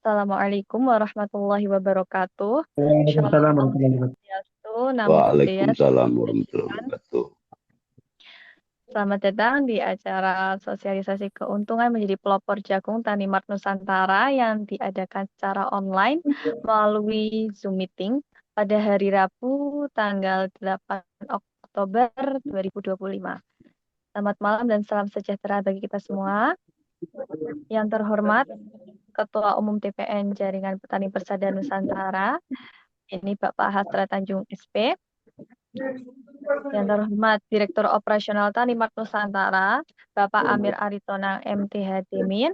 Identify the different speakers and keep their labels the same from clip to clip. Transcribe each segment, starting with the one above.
Speaker 1: Assalamualaikum warahmatullahi wabarakatuh. Shalom
Speaker 2: Waalaikumsalam
Speaker 1: Om
Speaker 2: warahmatullahi wabarakatuh.
Speaker 1: Swastiastu, Namo Buddhaya, Salam
Speaker 3: Waalaikumsalam warahmatullahi
Speaker 1: Kebajikan.
Speaker 3: wabarakatuh.
Speaker 1: Selamat datang di acara sosialisasi keuntungan menjadi pelopor jagung Tani Mart Nusantara yang diadakan secara online melalui Zoom Meeting pada hari Rabu tanggal 8 Oktober 2025. Selamat malam dan salam sejahtera bagi kita semua. Yang terhormat Ketua Umum TPN Jaringan Petani Persada Nusantara, ini Bapak Hastra Tanjung SP. Yang terhormat Direktur Operasional Tani Mart Nusantara, Bapak Amir Aritonang MTH Demin.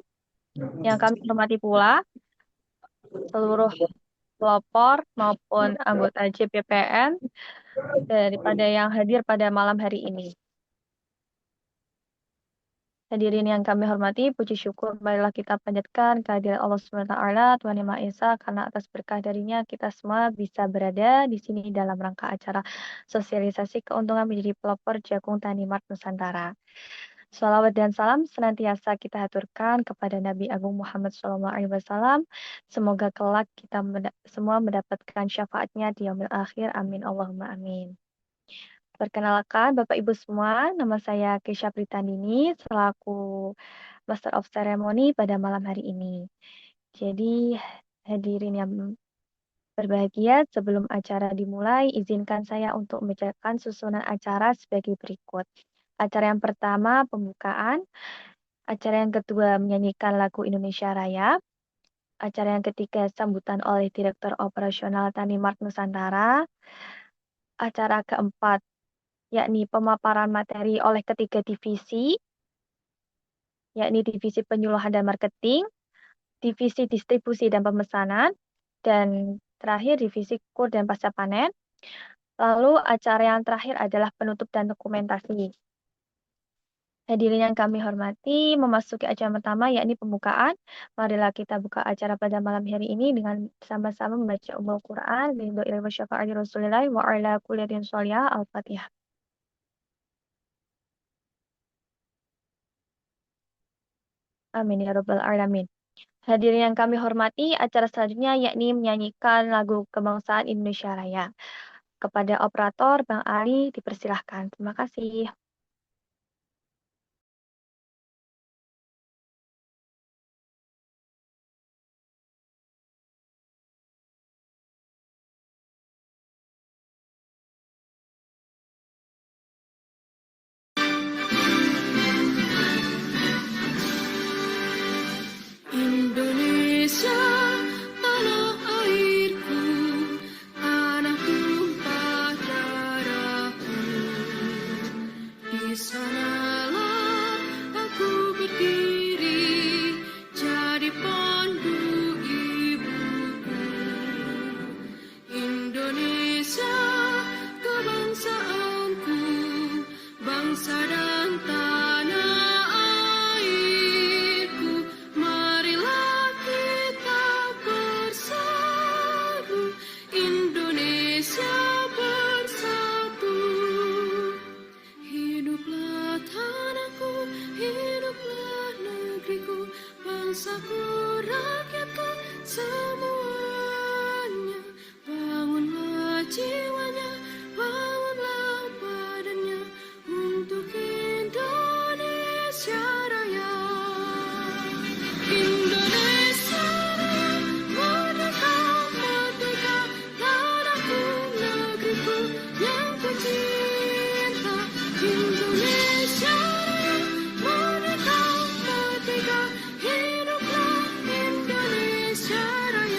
Speaker 1: Yang kami hormati pula seluruh pelopor maupun anggota JPPN daripada yang hadir pada malam hari ini. Hadirin yang kami hormati, puji syukur marilah kita panjatkan kehadiran Allah SWT, Tuhan Yang Maha Esa, karena atas berkah darinya kita semua bisa berada di sini dalam rangka acara sosialisasi keuntungan menjadi pelopor jagung Tani Mart Nusantara. Shalawat dan salam senantiasa kita haturkan kepada Nabi Agung Muhammad SAW. Semoga kelak kita semua mendapatkan syafaatnya di yaumil akhir. Amin Allahumma amin. Perkenalkan Bapak Ibu semua, nama saya Kesha Pritandini selaku Master of Ceremony pada malam hari ini. Jadi hadirin yang berbahagia, sebelum acara dimulai, izinkan saya untuk membacakan susunan acara sebagai berikut. Acara yang pertama, pembukaan. Acara yang kedua, menyanyikan lagu Indonesia Raya. Acara yang ketiga, sambutan oleh Direktur Operasional Tani Mart Nusantara. Acara keempat, yakni pemaparan materi oleh ketiga divisi, yakni divisi penyuluhan dan marketing, divisi distribusi dan pemesanan, dan terakhir divisi kur dan pasca panen. Lalu acara yang terakhir adalah penutup dan dokumentasi. Hadirin yang kami hormati, memasuki acara pertama yakni pembukaan. Marilah kita buka acara pada malam hari ini dengan sama-sama membaca Ummul Quran, ridho ilahi wa syafa'ati Rasulillah wa ala kulliyatin sholiyah, Al-Fatihah. Amin ya rabbal alamin. Hadirin yang kami hormati, acara selanjutnya yakni menyanyikan lagu kebangsaan Indonesia Raya. Kepada operator Bang Ali dipersilahkan. Terima kasih.
Speaker 4: Indonesia, tanah airku, tanah tumpah darahku. Di sanalah aku berdiri, jadi pandu ibuku. Indonesia, kebangsaanku, bangsa dan tanah airku. Marilah kita bersatu, Indonesia bersatu. Hiduplah tanahku, hiduplah negeriku, bangsaku, rakyatku, semuanya. Bangunlah jiwanya, bangunlah badannya, untuk Indonesia Raya. Indonesia Raya, merdeka, merdeka, tanahku, negeriku yang ku cinta. Indonesia Raya, merdeka, merdeka, hiduplah Indonesia Raya.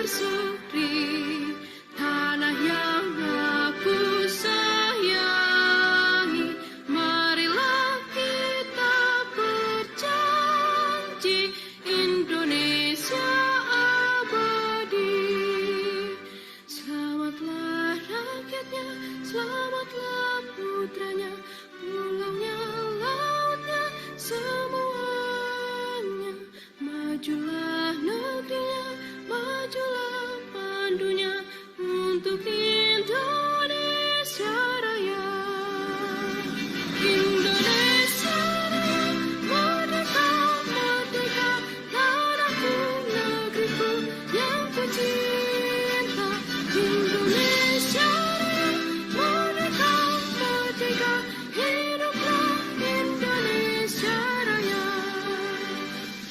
Speaker 4: berseri, tanah yang aku sayangi. Marilah kita berjanji, Indonesia abadi. Selamatlah rakyatnya, selamatlah putranya, pulaunya, lautnya, semuanya. Majulah negerinya, majulah pandunya, untuk Indonesia Raya. Indonesia Raya, merdeka, merdeka, tanahku, negeriku yang ku cinta. Indonesia Raya, merdeka, merdeka, hiduplah Indonesia Raya.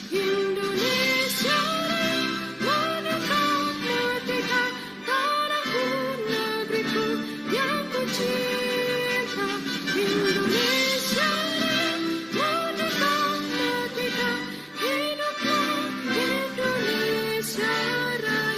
Speaker 4: Indonesia Raya, merdeka, merdeka, tanahku, negeriku yang ku cinta. Indonesia Raya, merdeka, merdeka, hiduplah Indonesia Raya.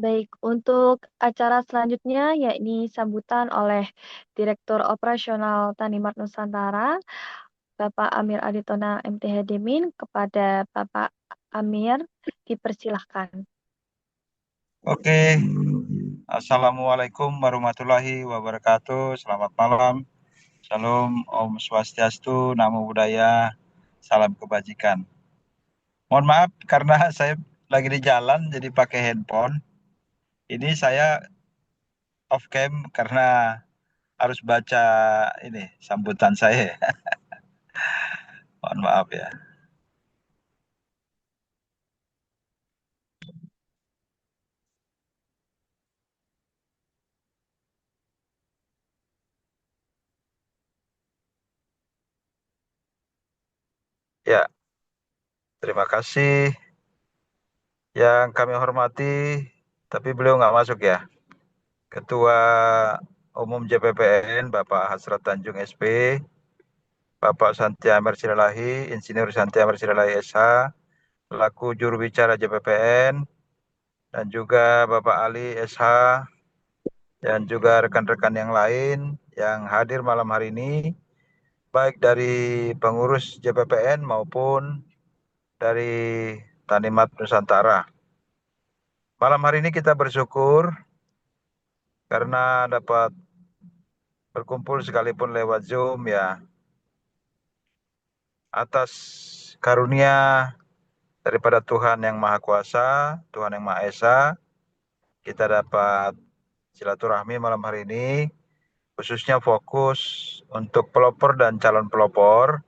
Speaker 1: Baik, untuk acara selanjutnya yakni sambutan oleh Direktur Operasional Tanimar Nusantara, Bapak Amir Aditona MTH Demin. Kepada Bapak Amir, dipersilahkan.
Speaker 2: Oke, Assalamualaikum warahmatullahi wabarakatuh. Selamat malam. Shalom, Om Swastiastu, Namo Buddhaya, salam kebajikan. Mohon maaf karena saya lagi di jalan jadi pakai handphone. Ini saya off cam karena harus baca ini sambutan saya. Mohon maaf ya. Ya, terima kasih yang kami hormati, tapi beliau nggak masuk ya. Ketua Umum JPPN Bapak Hasrat Tanjung SP, Bapak Santi Amer Silalahi, Insinyur Santi Amer Silalahi SH, selaku juru bicara JPPN, dan juga Bapak Ali SH, dan juga rekan-rekan yang lain yang hadir malam hari ini, baik dari pengurus JPPN maupun dari Tanimat Nusantara. Malam hari ini kita bersyukur karena dapat berkumpul sekalipun lewat Zoom ya, atas karunia daripada Tuhan yang Maha Kuasa, Tuhan yang Maha Esa, kita dapat silaturahmi malam hari ini, khususnya fokus untuk pelopor dan calon pelopor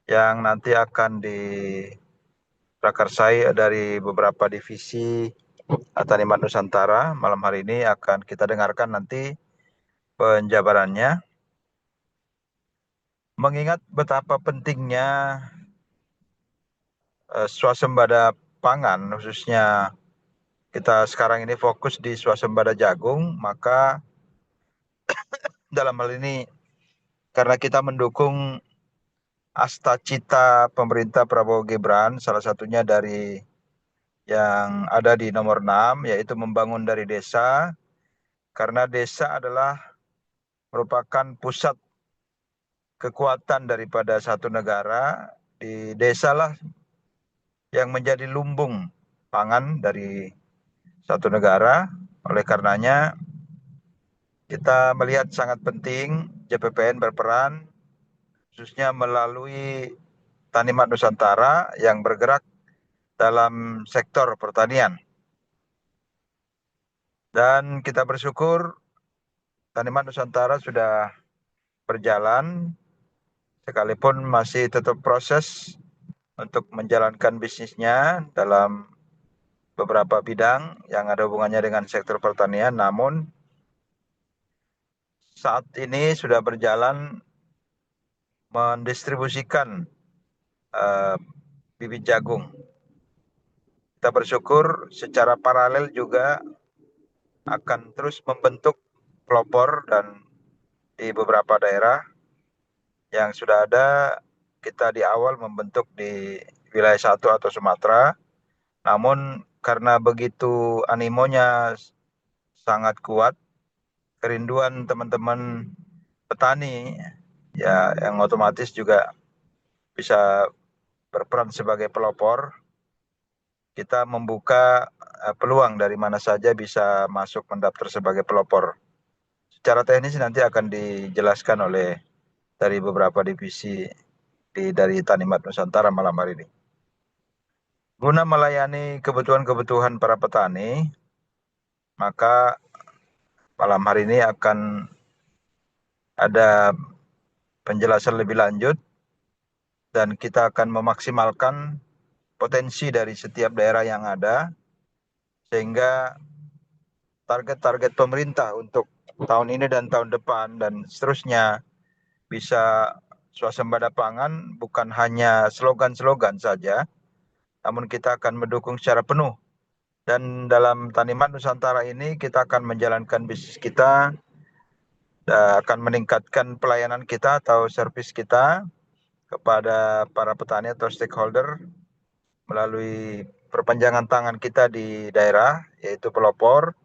Speaker 2: yang nanti akan diprakarsai dari beberapa divisi Tanimat Nusantara. Malam hari ini akan kita dengarkan nanti penjabarannya. Mengingat betapa pentingnya swasembada pangan, khususnya kita sekarang ini fokus di swasembada jagung, maka dalam hal ini karena kita mendukung asta cita pemerintah Prabowo Gibran, salah satunya dari yang ada di nomor 6, yaitu membangun dari desa, karena desa adalah merupakan pusat kekuatan daripada satu negara. Di desalah yang menjadi lumbung pangan dari satu negara. Oleh karenanya kita melihat sangat penting JPPN berperan, khususnya melalui Tanimat Nusantara yang bergerak dalam sektor pertanian. Dan kita bersyukur Tanimat Nusantara sudah berjalan, sekalipun masih tetap proses untuk menjalankan bisnisnya dalam beberapa bidang yang ada hubungannya dengan sektor pertanian, namun saat ini sudah berjalan mendistribusikan bibit jagung. Kita bersyukur secara paralel juga akan terus membentuk pelopor dan di beberapa daerah yang sudah ada, kita di awal membentuk di wilayah 1 atau Sumatera. Namun karena begitu animonya sangat kuat, kerinduan teman-teman petani ya yang otomatis juga bisa berperan sebagai pelopor, kita membuka peluang dari mana saja bisa masuk mendaftar sebagai pelopor. Secara teknis nanti akan dijelaskan oleh dari beberapa divisi dari Tanimat Nusantara malam hari ini. Guna melayani kebutuhan-kebutuhan para petani, maka malam hari ini akan ada penjelasan lebih lanjut dan kita akan memaksimalkan potensi dari setiap daerah yang ada sehingga target-target pemerintah untuk tahun ini dan tahun depan dan seterusnya bisa swasembada pangan bukan hanya slogan-slogan saja, namun kita akan mendukung secara penuh. Dan dalam Tanimat Nusantara ini kita akan menjalankan bisnis kita, akan meningkatkan pelayanan kita atau servis kita kepada para petani atau stakeholder melalui perpanjangan tangan kita di daerah, yaitu pelopor,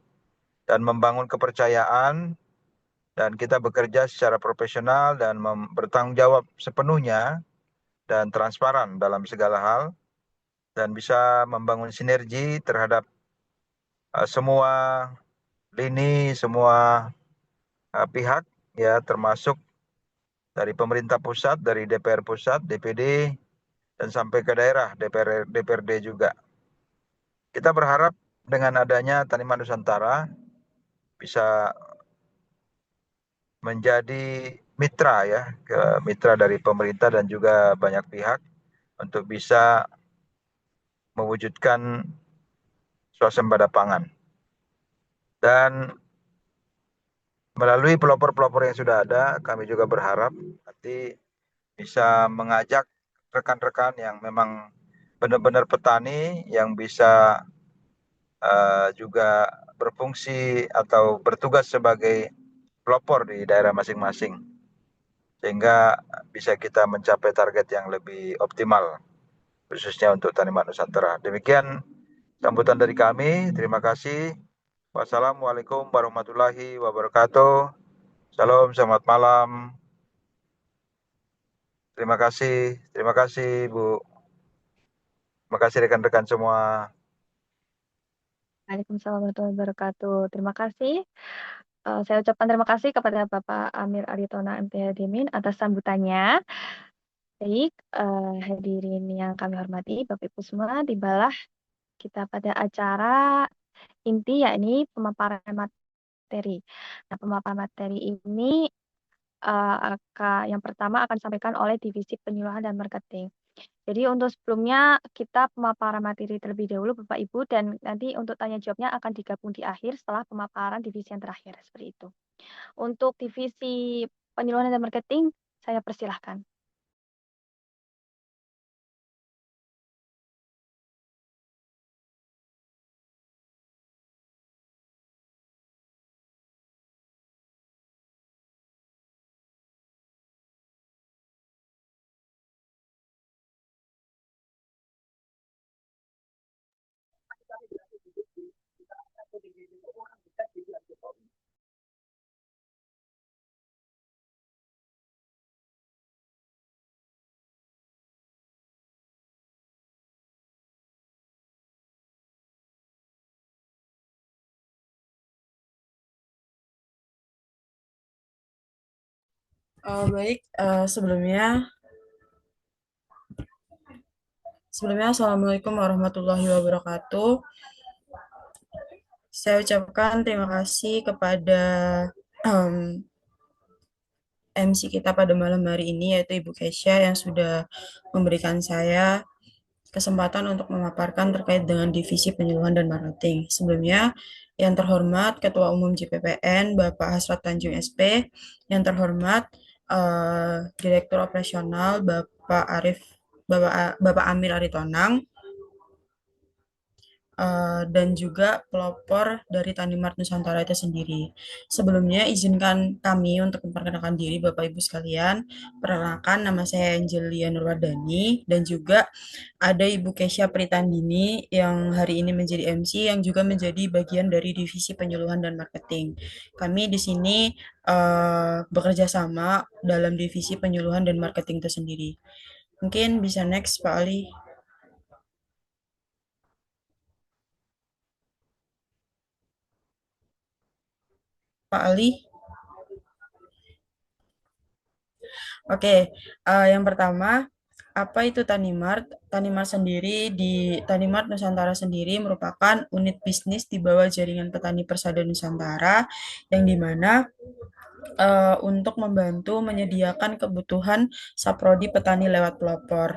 Speaker 2: dan membangun kepercayaan, dan kita bekerja secara profesional dan bertanggung jawab sepenuhnya dan transparan dalam segala hal, dan bisa membangun sinergi terhadap semua lini, semua pihak, ya termasuk dari pemerintah pusat, dari DPR pusat, DPD, dan sampai ke daerah, DPRD juga. Kita berharap dengan adanya Tanimat Nusantara bisa menjadi mitra ya, mitra dari pemerintah dan juga banyak pihak untuk bisa mewujudkan swasembada pangan. Dan melalui pelopor-pelopor yang sudah ada, kami juga berharap nanti bisa mengajak rekan-rekan yang memang benar-benar petani yang bisa juga berfungsi atau bertugas sebagai pelopor di daerah masing-masing, sehingga bisa kita mencapai target yang lebih optimal, khususnya untuk Tanimat Nusantara. Demikian sambutan dari kami. Terima kasih. Wassalamualaikum warahmatullahi wabarakatuh. Salam, selamat malam. Terima kasih Bu. Terima kasih rekan-rekan semua.
Speaker 1: Waalaikumsalam warahmatullahi wabarakatuh. Terima kasih. Saya ucapkan terima kasih kepada Bapak Amir Aritona MPH Dimin atas sambutannya. Baik, hadirin yang kami hormati, Bapak Ibu semua, tibalah kita pada acara inti yakni pemaparan materi. Nah, pemaparan materi ini yang pertama akan disampaikan oleh Divisi Penyuluhan dan Marketing. Jadi untuk sebelumnya kita pemaparan materi terlebih dahulu Bapak Ibu, dan nanti untuk tanya jawabnya akan digabung di akhir setelah pemaparan divisi yang terakhir, seperti itu. Untuk Divisi Penyuluhan dan Marketing, saya persilahkan.
Speaker 3: Baik, sebelumnya Assalamualaikum warahmatullahi wabarakatuh. Saya ucapkan terima kasih kepada MC kita pada malam hari ini, yaitu Ibu Kesha yang sudah memberikan saya kesempatan untuk memaparkan terkait dengan Divisi Penyuluhan dan Marketing. Sebelumnya, yang terhormat Ketua Umum JPPN, Bapak Hasrat Tanjung SP, yang terhormat Direktur Operasional Bapak Amir Aritonang, dan juga pelopor dari Tani Mart Nusantara itu sendiri. Sebelumnya izinkan kami untuk memperkenalkan diri Bapak Ibu sekalian. Perkenalkan, nama saya Angelia Nurwardani dan juga ada Ibu Kesha Pritandini yang hari ini menjadi MC yang juga menjadi bagian dari divisi penyuluhan dan marketing. Kami di sini bekerja sama dalam divisi penyuluhan dan marketing itu sendiri. Mungkin bisa next Pak Ali. Pak Ali. Oke, yang pertama, apa itu Tanimart? Tanimart sendiri di Tanimart Nusantara sendiri merupakan unit bisnis di bawah jaringan petani persada Nusantara yang dimana untuk membantu menyediakan kebutuhan saprodi petani lewat pelopor.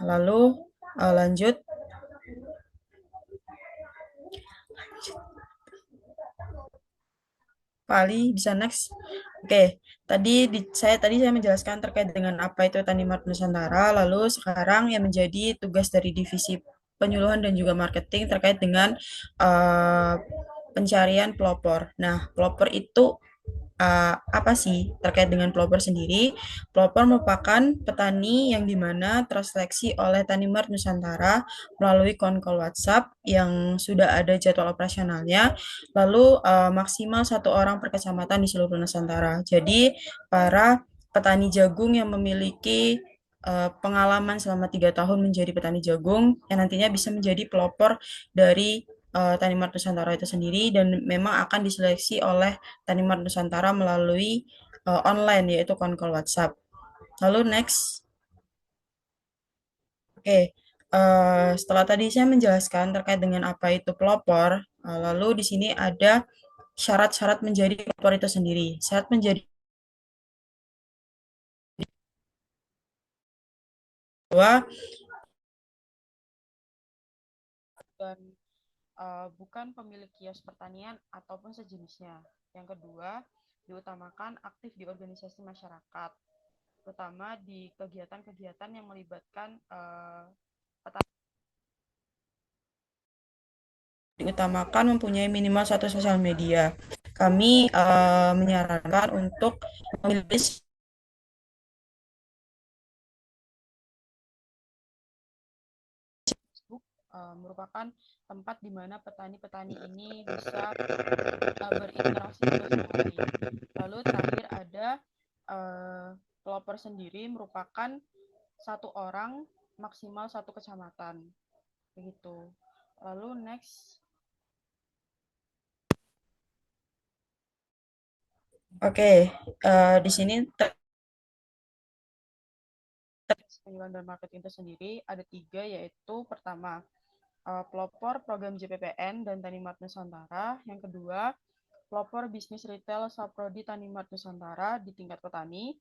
Speaker 3: Lalu lanjut, Pak Ali bisa next. Oke, saya menjelaskan terkait dengan apa itu Tani Mart Nusantara, lalu sekarang yang menjadi tugas dari divisi penyuluhan dan juga marketing terkait dengan uh, pencarian pelopor. Nah, pelopor itu apa sih terkait dengan pelopor sendiri? Pelopor merupakan petani yang dimana terseleksi oleh Tani Mart Nusantara melalui konkol WhatsApp yang sudah ada jadwal operasionalnya, lalu maksimal 1 orang per kecamatan di seluruh Nusantara. Jadi para petani jagung yang memiliki pengalaman selama 3 tahun menjadi petani jagung yang nantinya bisa menjadi pelopor dari Tani Mart Nusantara itu sendiri dan memang akan diseleksi oleh Tani Mart Nusantara melalui online yaitu konkol WhatsApp. Lalu next, oke, setelah tadi saya menjelaskan terkait dengan apa itu pelopor, lalu di sini ada syarat-syarat menjadi pelopor itu sendiri. Syarat menjadi bahwa dan bukan pemilik kios pertanian ataupun sejenisnya. Yang kedua, diutamakan aktif di organisasi masyarakat, terutama di kegiatan-kegiatan yang melibatkan petani. Diutamakan mempunyai minimal 1 sosial media. Kami menyarankan untuk memilih Facebook merupakan tempat di mana petani-petani ini bisa berinteraksi sehari-hari. Lalu terakhir ada pelopor sendiri merupakan 1 orang maksimal 1 kecamatan. Begitu. Lalu next. Oke, di sini penyuluhan dan marketing itu sendiri ada 3, yaitu pertama pelopor program JPPN dan Tani Mart Nusantara. Yang kedua, pelopor bisnis retail saprodi Tani Mart Nusantara di tingkat petani.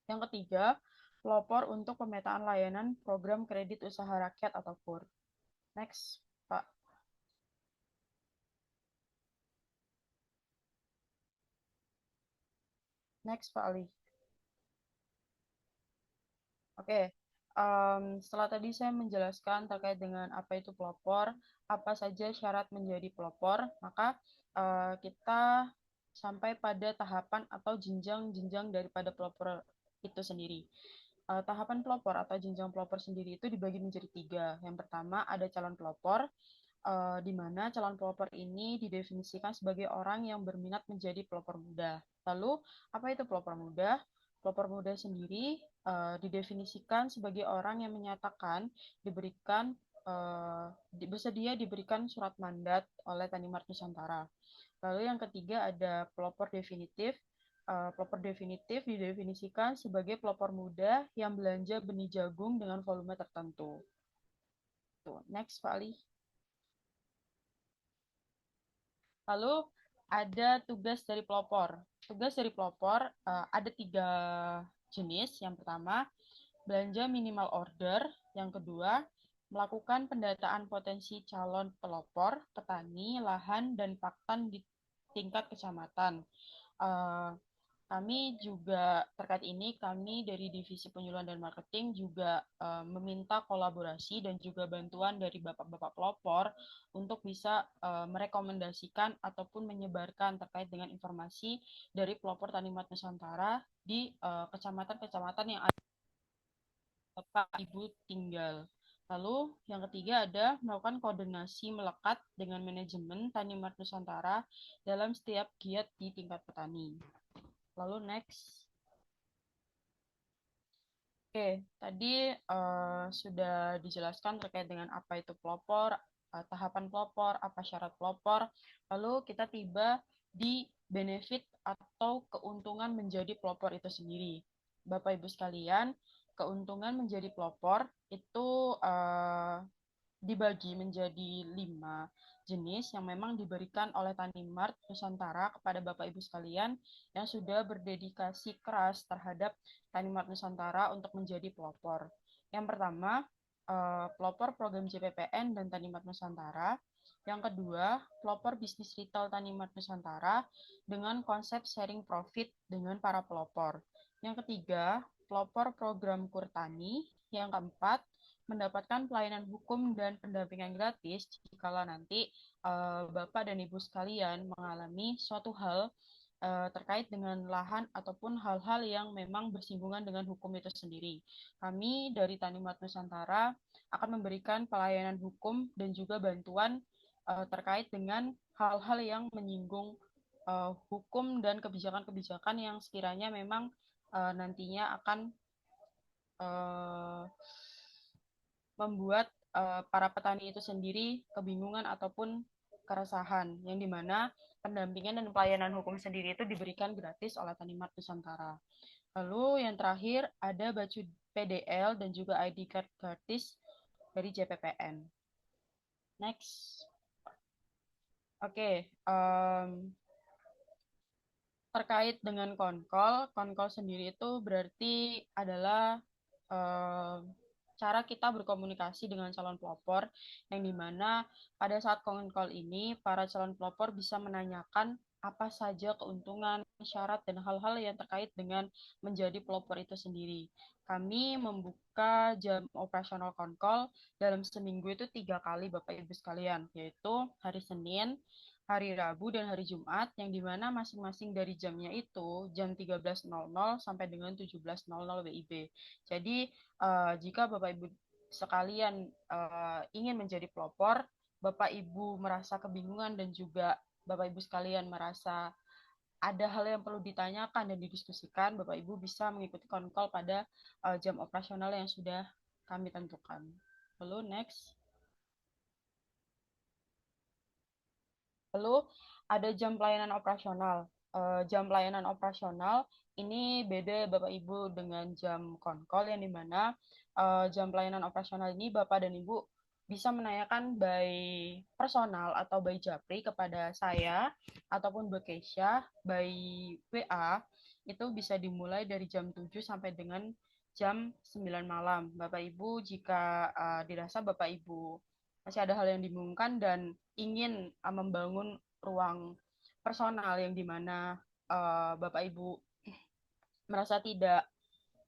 Speaker 3: Yang ketiga, pelopor untuk pemetaan layanan program kredit usaha rakyat atau KUR. Next, Pak. Next, Pak Ali. Oke, setelah tadi saya menjelaskan terkait dengan apa itu pelopor, apa saja syarat menjadi pelopor, maka kita sampai pada tahapan atau jenjang-jenjang daripada pelopor itu sendiri. Tahapan pelopor atau jenjang pelopor sendiri itu dibagi menjadi 3. Yang pertama ada calon pelopor, di mana calon pelopor ini didefinisikan sebagai orang yang berminat menjadi pelopor muda. Lalu, apa itu pelopor muda? Pelopor muda sendiri didefinisikan sebagai orang yang menyatakan bersedia diberikan surat mandat oleh Tani Mart Nusantara. Lalu yang ketiga ada pelopor definitif. Pelopor definitif didefinisikan sebagai pelopor muda yang belanja benih jagung dengan volume tertentu. Tuh, next Pak Ali. Lalu ada tugas dari pelopor. Tugas dari pelopor ada 3 jenis. Yang pertama, belanja minimal order. Yang kedua, melakukan pendataan potensi calon pelopor, petani, lahan, dan pakan di tingkat kecamatan. Kami juga terkait ini, kami dari Divisi Penyuluhan dan Marketing juga meminta kolaborasi dan juga bantuan dari bapak-bapak pelopor untuk bisa merekomendasikan ataupun menyebarkan terkait dengan informasi dari pelopor Tanimat Nusantara di kecamatan-kecamatan yang ada Bapak Ibu tinggal. Lalu yang ketiga ada melakukan koordinasi melekat dengan manajemen Tanimat Nusantara dalam setiap giat di tingkat petani. Lalu next. Oke, tadi sudah dijelaskan terkait dengan apa itu pelopor, tahapan pelopor, apa syarat pelopor. Lalu kita tiba di benefit atau keuntungan menjadi pelopor itu sendiri. Bapak Ibu sekalian, keuntungan menjadi pelopor itu dibagi menjadi 5 jenis yang memang diberikan oleh Tanimart Nusantara kepada Bapak Ibu sekalian yang sudah berdedikasi keras terhadap Tanimart Nusantara untuk menjadi pelopor. Yang pertama, pelopor program JPPN dan Tanimart Nusantara. Yang kedua, pelopor bisnis retail Tanimart Nusantara dengan konsep sharing profit dengan para pelopor. Yang ketiga, pelopor program Kurtani. Yang keempat, mendapatkan pelayanan hukum dan pendampingan gratis jika nanti Bapak dan Ibu sekalian mengalami suatu hal terkait dengan lahan ataupun hal-hal yang memang bersinggungan dengan hukum itu sendiri. Kami dari Tanimart Nusantara akan memberikan pelayanan hukum dan juga bantuan terkait dengan hal-hal yang menyinggung hukum dan kebijakan-kebijakan yang sekiranya memang nantinya akan membuat para petani itu sendiri kebingungan ataupun keresahan, yang dimana pendampingan dan pelayanan hukum sendiri itu diberikan gratis oleh Tanimart Nusantara. Lalu yang terakhir ada baju PDL dan juga ID card gratis dari JPPN. Next. Oke, terkait dengan konkol sendiri itu berarti adalah cara kita berkomunikasi dengan calon pelopor, yang dimana pada saat konkol ini para calon pelopor bisa menanyakan apa saja keuntungan, syarat, dan hal-hal yang terkait dengan menjadi pelopor itu sendiri. Kami membuka jam operasional konkol dalam seminggu itu 3 kali Bapak Ibu sekalian, yaitu hari Senin, hari Rabu, dan hari Jumat, yang dimana masing-masing dari jamnya itu jam 13.00 sampai dengan 17.00 WIB. Jadi jika Bapak Ibu sekalian ingin menjadi pelopor, Bapak Ibu merasa kebingungan dan juga Bapak Ibu sekalian merasa ada hal yang perlu ditanyakan dan didiskusikan, Bapak Ibu bisa mengikuti konkol pada jam operasional yang sudah kami tentukan. Lalu next. Lalu ada jam pelayanan operasional. Jam pelayanan operasional ini beda Bapak Ibu dengan jam konkol, yang dimana jam pelayanan operasional ini Bapak dan Ibu bisa menanyakan by personal atau by Japri kepada saya ataupun Bu Keisha by WA, itu bisa dimulai dari jam 7 sampai dengan jam 9 malam. Bapak Ibu jika dirasa Bapak Ibu masih ada hal yang dibingungkan dan ingin membangun ruang personal yang dimana Bapak Ibu merasa tidak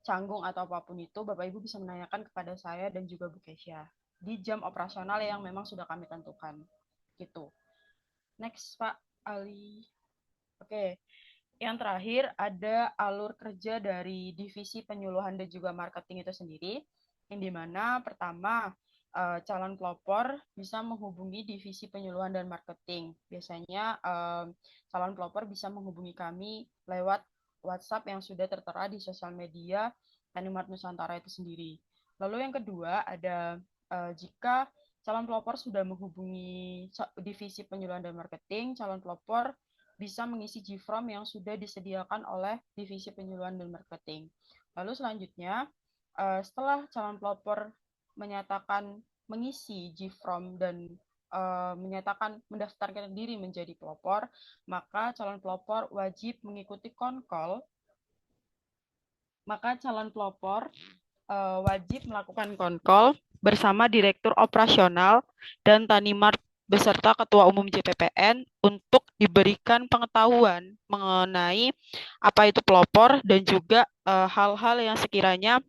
Speaker 3: canggung atau apapun itu, Bapak Ibu bisa menanyakan kepada saya dan juga Bu Keisha di jam operasional yang memang sudah kami tentukan. Gitu. Next, Pak Ali. Oke. Yang terakhir ada alur kerja dari Divisi Penyuluhan dan juga Marketing itu sendiri, yang dimana pertama calon pelopor bisa menghubungi Divisi Penyuluhan dan Marketing. Biasanya calon pelopor bisa menghubungi kami lewat WhatsApp yang sudah tertera di sosial media Tanimart Nusantara itu sendiri. Lalu yang kedua ada jika calon pelopor sudah menghubungi Divisi Penyuluhan dan Marketing, calon pelopor bisa mengisi G-Form yang sudah disediakan oleh Divisi Penyuluhan dan Marketing. Lalu selanjutnya, setelah calon pelopor menyatakan mengisi G-Form dan menyatakan mendaftarkan diri menjadi pelopor, maka calon pelopor wajib mengikuti konkol. Maka calon pelopor wajib melakukan konkol bersama Direktur Operasional dan Tanimart
Speaker 5: beserta Ketua Umum JPPN untuk diberikan pengetahuan mengenai apa itu pelopor dan juga hal-hal yang sekiranya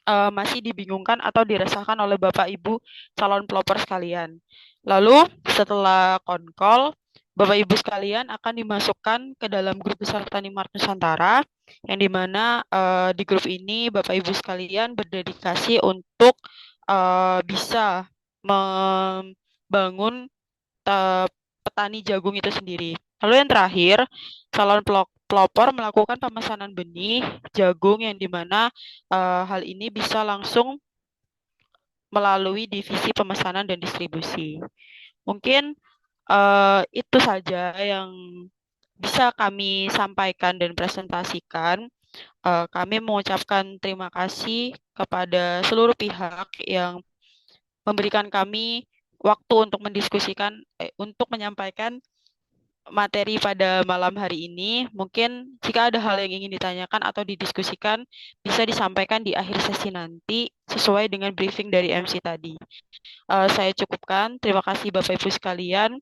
Speaker 5: masih dibingungkan atau diresahkan oleh Bapak Ibu calon pelopor sekalian. Lalu setelah konkol, Bapak Ibu sekalian akan dimasukkan ke dalam grup besar Tani Mart Nusantara, yang dimana di grup ini Bapak Ibu sekalian berdedikasi untuk bisa membangun petani jagung itu sendiri. Lalu yang terakhir, calon pelopor melakukan pemesanan benih jagung yang dimana hal ini bisa langsung melalui divisi pemesanan dan distribusi. Mungkin itu saja yang bisa kami sampaikan dan presentasikan. Kami mengucapkan terima kasih kepada seluruh pihak yang memberikan kami waktu untuk mendiskusikan, untuk menyampaikan materi pada malam hari ini. Mungkin jika ada hal yang ingin ditanyakan atau didiskusikan, bisa disampaikan di akhir sesi nanti sesuai dengan briefing dari MC tadi. Saya cukupkan. Terima kasih Bapak Ibu sekalian.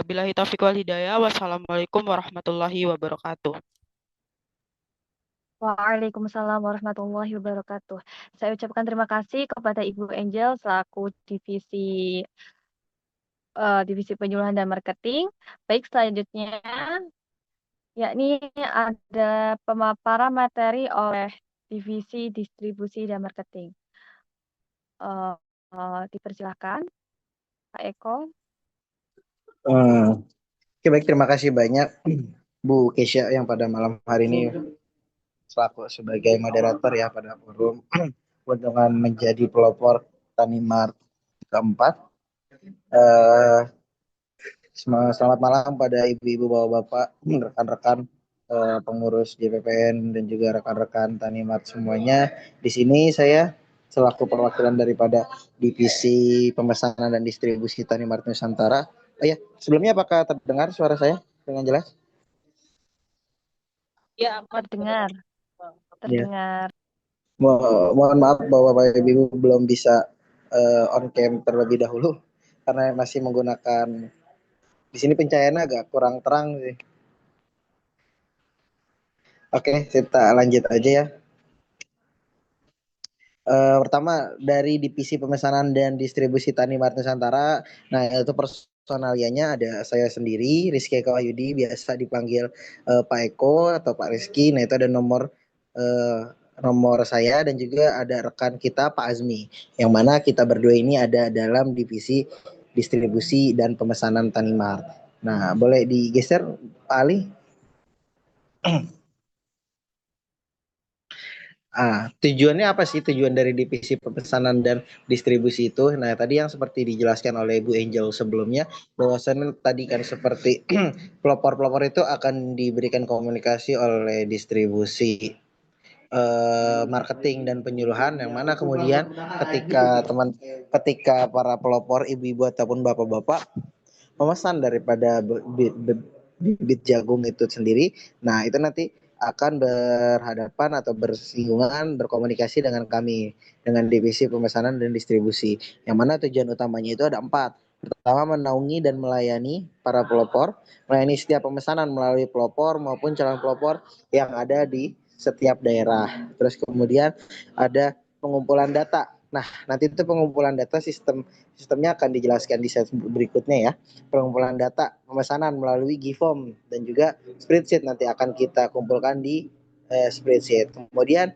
Speaker 5: Billahi taufiq wal hidayah. Wassalamualaikum warahmatullahi wabarakatuh.
Speaker 1: Waalaikumsalam warahmatullahi wabarakatuh. Saya ucapkan terima kasih kepada Ibu Angel selaku divisi penyuluhan dan marketing. Baik, selanjutnya yakni ada pemaparan materi oleh divisi distribusi dan marketing. Dipersilahkan Pak Eko.
Speaker 6: Oke, baik, terima kasih banyak Bu Kesha yang pada malam hari ini selaku sebagai moderator ya pada forum dengan menjadi pelopor Tani Mart keempat. Selamat malam pada ibu-ibu, bapak-bapak, rekan-rekan pengurus JPPN dan juga rekan-rekan Tani Mart semuanya. Di sini saya selaku perwakilan daripada divisi pemesanan dan distribusi Tani Mart Nusantara. Oh ya, sebelumnya apakah terdengar suara saya dengan jelas?
Speaker 1: Ya, terdengar. Terdengar.
Speaker 6: Mohon maaf bahwa Bapak Ibu belum bisa on cam terlebih dahulu karena masih menggunakan, di sini pencahayaannya agak kurang terang sih. Oke, kita lanjut aja ya. Pertama dari divisi pemesanan dan distribusi Tani Mart Nusantara. Nah, itu personalianya ada saya sendiri, Rizky Eko Wahyudi, biasa dipanggil Pak Eko atau Pak Rizky. Nah, itu ada nomor saya dan juga ada rekan kita Pak Azmi, yang mana kita berdua ini ada dalam divisi distribusi dan pemesanan Tani Mart. Nah, boleh digeser Pak Ali? Tujuannya apa sih tujuan dari divisi pemesanan dan distribusi itu? Nah, tadi yang seperti dijelaskan oleh Bu Angel sebelumnya, bahwasannya tadi kan seperti pelopor-pelopor itu akan diberikan komunikasi oleh distribusi, marketing dan penyuluhan, yang mana kemudian ketika para pelopor, ibu-ibu ataupun bapak-bapak memesan daripada bibit jagung itu sendiri, nah itu nanti akan berhadapan atau bersinggungan, berkomunikasi dengan kami, dengan divisi pemesanan dan distribusi, yang mana tujuan utamanya itu ada 4. Pertama, menaungi dan melayani para pelopor, melayani setiap pemesanan melalui pelopor maupun calon pelopor yang ada di setiap daerah. Terus kemudian ada pengumpulan data. Nah, nanti itu pengumpulan data sistemnya akan dijelaskan di slide berikutnya ya. Pengumpulan data pemesanan melalui GIFOM dan juga spreadsheet nanti akan kita kumpulkan di spreadsheet. Kemudian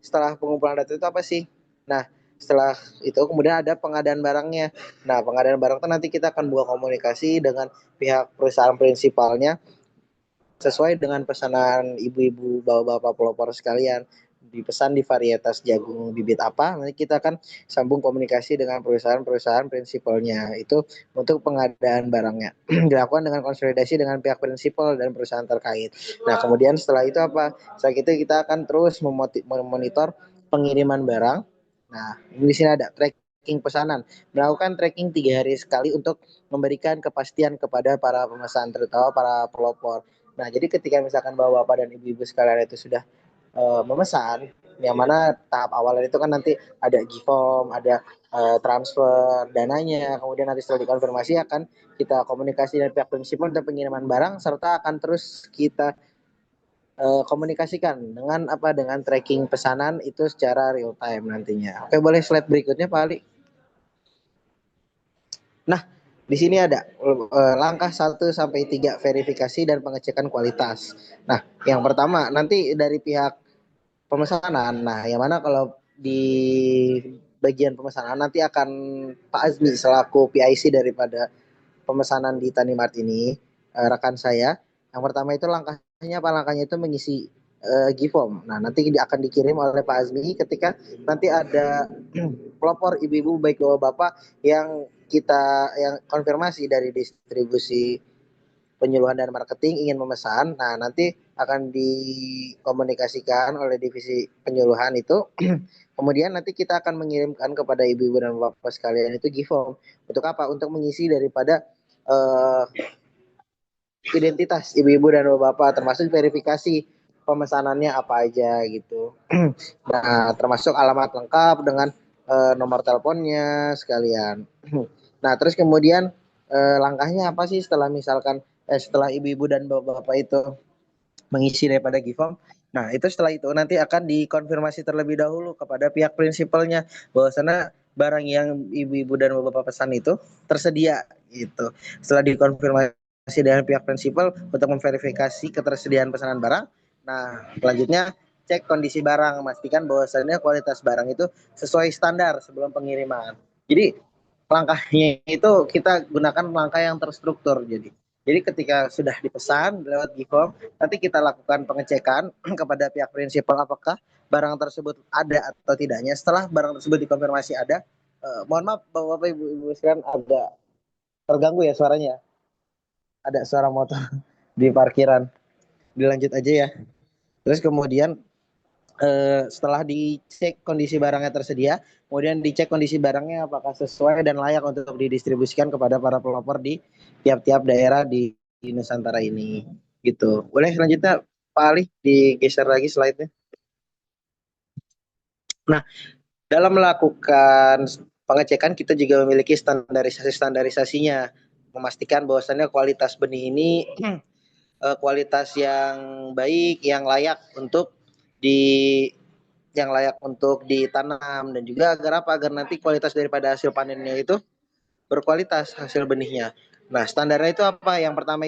Speaker 6: setelah pengumpulan data itu apa sih? Nah, setelah itu kemudian ada pengadaan barangnya. Nah, pengadaan barang itu nanti kita akan buat komunikasi dengan pihak perusahaan prinsipalnya sesuai dengan pesanan ibu-ibu, bapak-bapak pelopor sekalian. Dipesan di varietas jagung bibit apa, nanti kita akan sambung komunikasi dengan perusahaan-perusahaan prinsipalnya itu untuk pengadaan barangnya. Dilakukan dengan konsolidasi dengan pihak prinsipal dan perusahaan terkait. Nah, kemudian setelah itu apa? Setelah itu kita akan terus memonitor pengiriman barang. Nah, di sini ada tracking pesanan, melakukan tracking 3 hari sekali untuk memberikan kepastian kepada para pemesan, terutama para pelopor. Nah, jadi ketika misalkan bapak-bapak dan ibu-ibu sekalian itu sudah memesan, yang mana tahap awalnya itu kan nanti ada GIFOM, ada transfer dananya, kemudian nanti setelah dikonfirmasi akan kita komunikasi dengan pihak prinsipal untuk pengiriman barang, serta akan terus kita komunikasikan dengan tracking pesanan itu secara real time nantinya. Oke, boleh slide berikutnya Pak Ali. Nah, di sini ada langkah 1 sampai 3 verifikasi dan pengecekan kualitas. Nah, yang pertama nanti dari pihak pemesanan. Nah, yang mana kalau di bagian pemesanan nanti akan Pak Azmi selaku PIC daripada pemesanan di Tanimart ini, rekan saya. Yang pertama itu langkahnya apa? Langkahnya itu mengisi GIFOM. Nah, nanti akan dikirim oleh Pak Azmi ketika nanti ada pelopor ibu-ibu baik bapak-bapak yang konfirmasi dari distribusi penyuluhan dan marketing ingin memesan. Nah, nanti akan dikomunikasikan oleh divisi penyuluhan itu. Kemudian nanti kita akan mengirimkan kepada ibu-ibu dan bapak sekalian itu GIFOM. Untuk apa? Untuk mengisi daripada identitas ibu-ibu dan bapak, termasuk verifikasi pemesanannya apa aja gitu. Nah, termasuk alamat lengkap dengan nomor teleponnya sekalian. Nah, terus kemudian langkahnya apa sih setelah misalkan setelah ibu-ibu dan bapak-bapak itu mengisi daripada GIFOM. Nah, itu setelah itu nanti akan dikonfirmasi terlebih dahulu kepada pihak prinsipalnya bahwasanya barang yang ibu-ibu dan bapak pesan itu tersedia gitu. Setelah dikonfirmasi dengan pihak prinsipal untuk memverifikasi ketersediaan pesanan barang. Nah, selanjutnya cek kondisi barang, memastikan bahwasannya kualitas barang itu sesuai standar sebelum pengiriman. Jadi langkahnya itu kita gunakan langkah yang terstruktur. Jadi ketika sudah dipesan lewat GIFOM, nanti kita lakukan pengecekan kepada pihak prinsipal apakah barang tersebut ada atau tidaknya. Setelah barang tersebut dikonfirmasi ada, mohon maaf Bapak Ibu sekalian agak terganggu ya suaranya. Ada suara motor di parkiran. Dilanjut aja ya. Terus kemudian setelah dicek kondisi barangnya tersedia, kemudian dicek kondisi barangnya apakah sesuai dan layak untuk didistribusikan kepada para pelopor di tiap-tiap daerah di Nusantara ini. Gitu. Boleh selanjutnya Pak Ali digeser lagi slide-nya. Nah, dalam melakukan pengecekan kita juga memiliki standarisasinya, memastikan bahwasannya kualitas benih ini kualitas yang baik, yang layak untuk ditanam, dan juga agar nanti kualitas daripada hasil panennya itu berkualitas hasil benihnya. Nah, standarnya itu apa? Yang pertama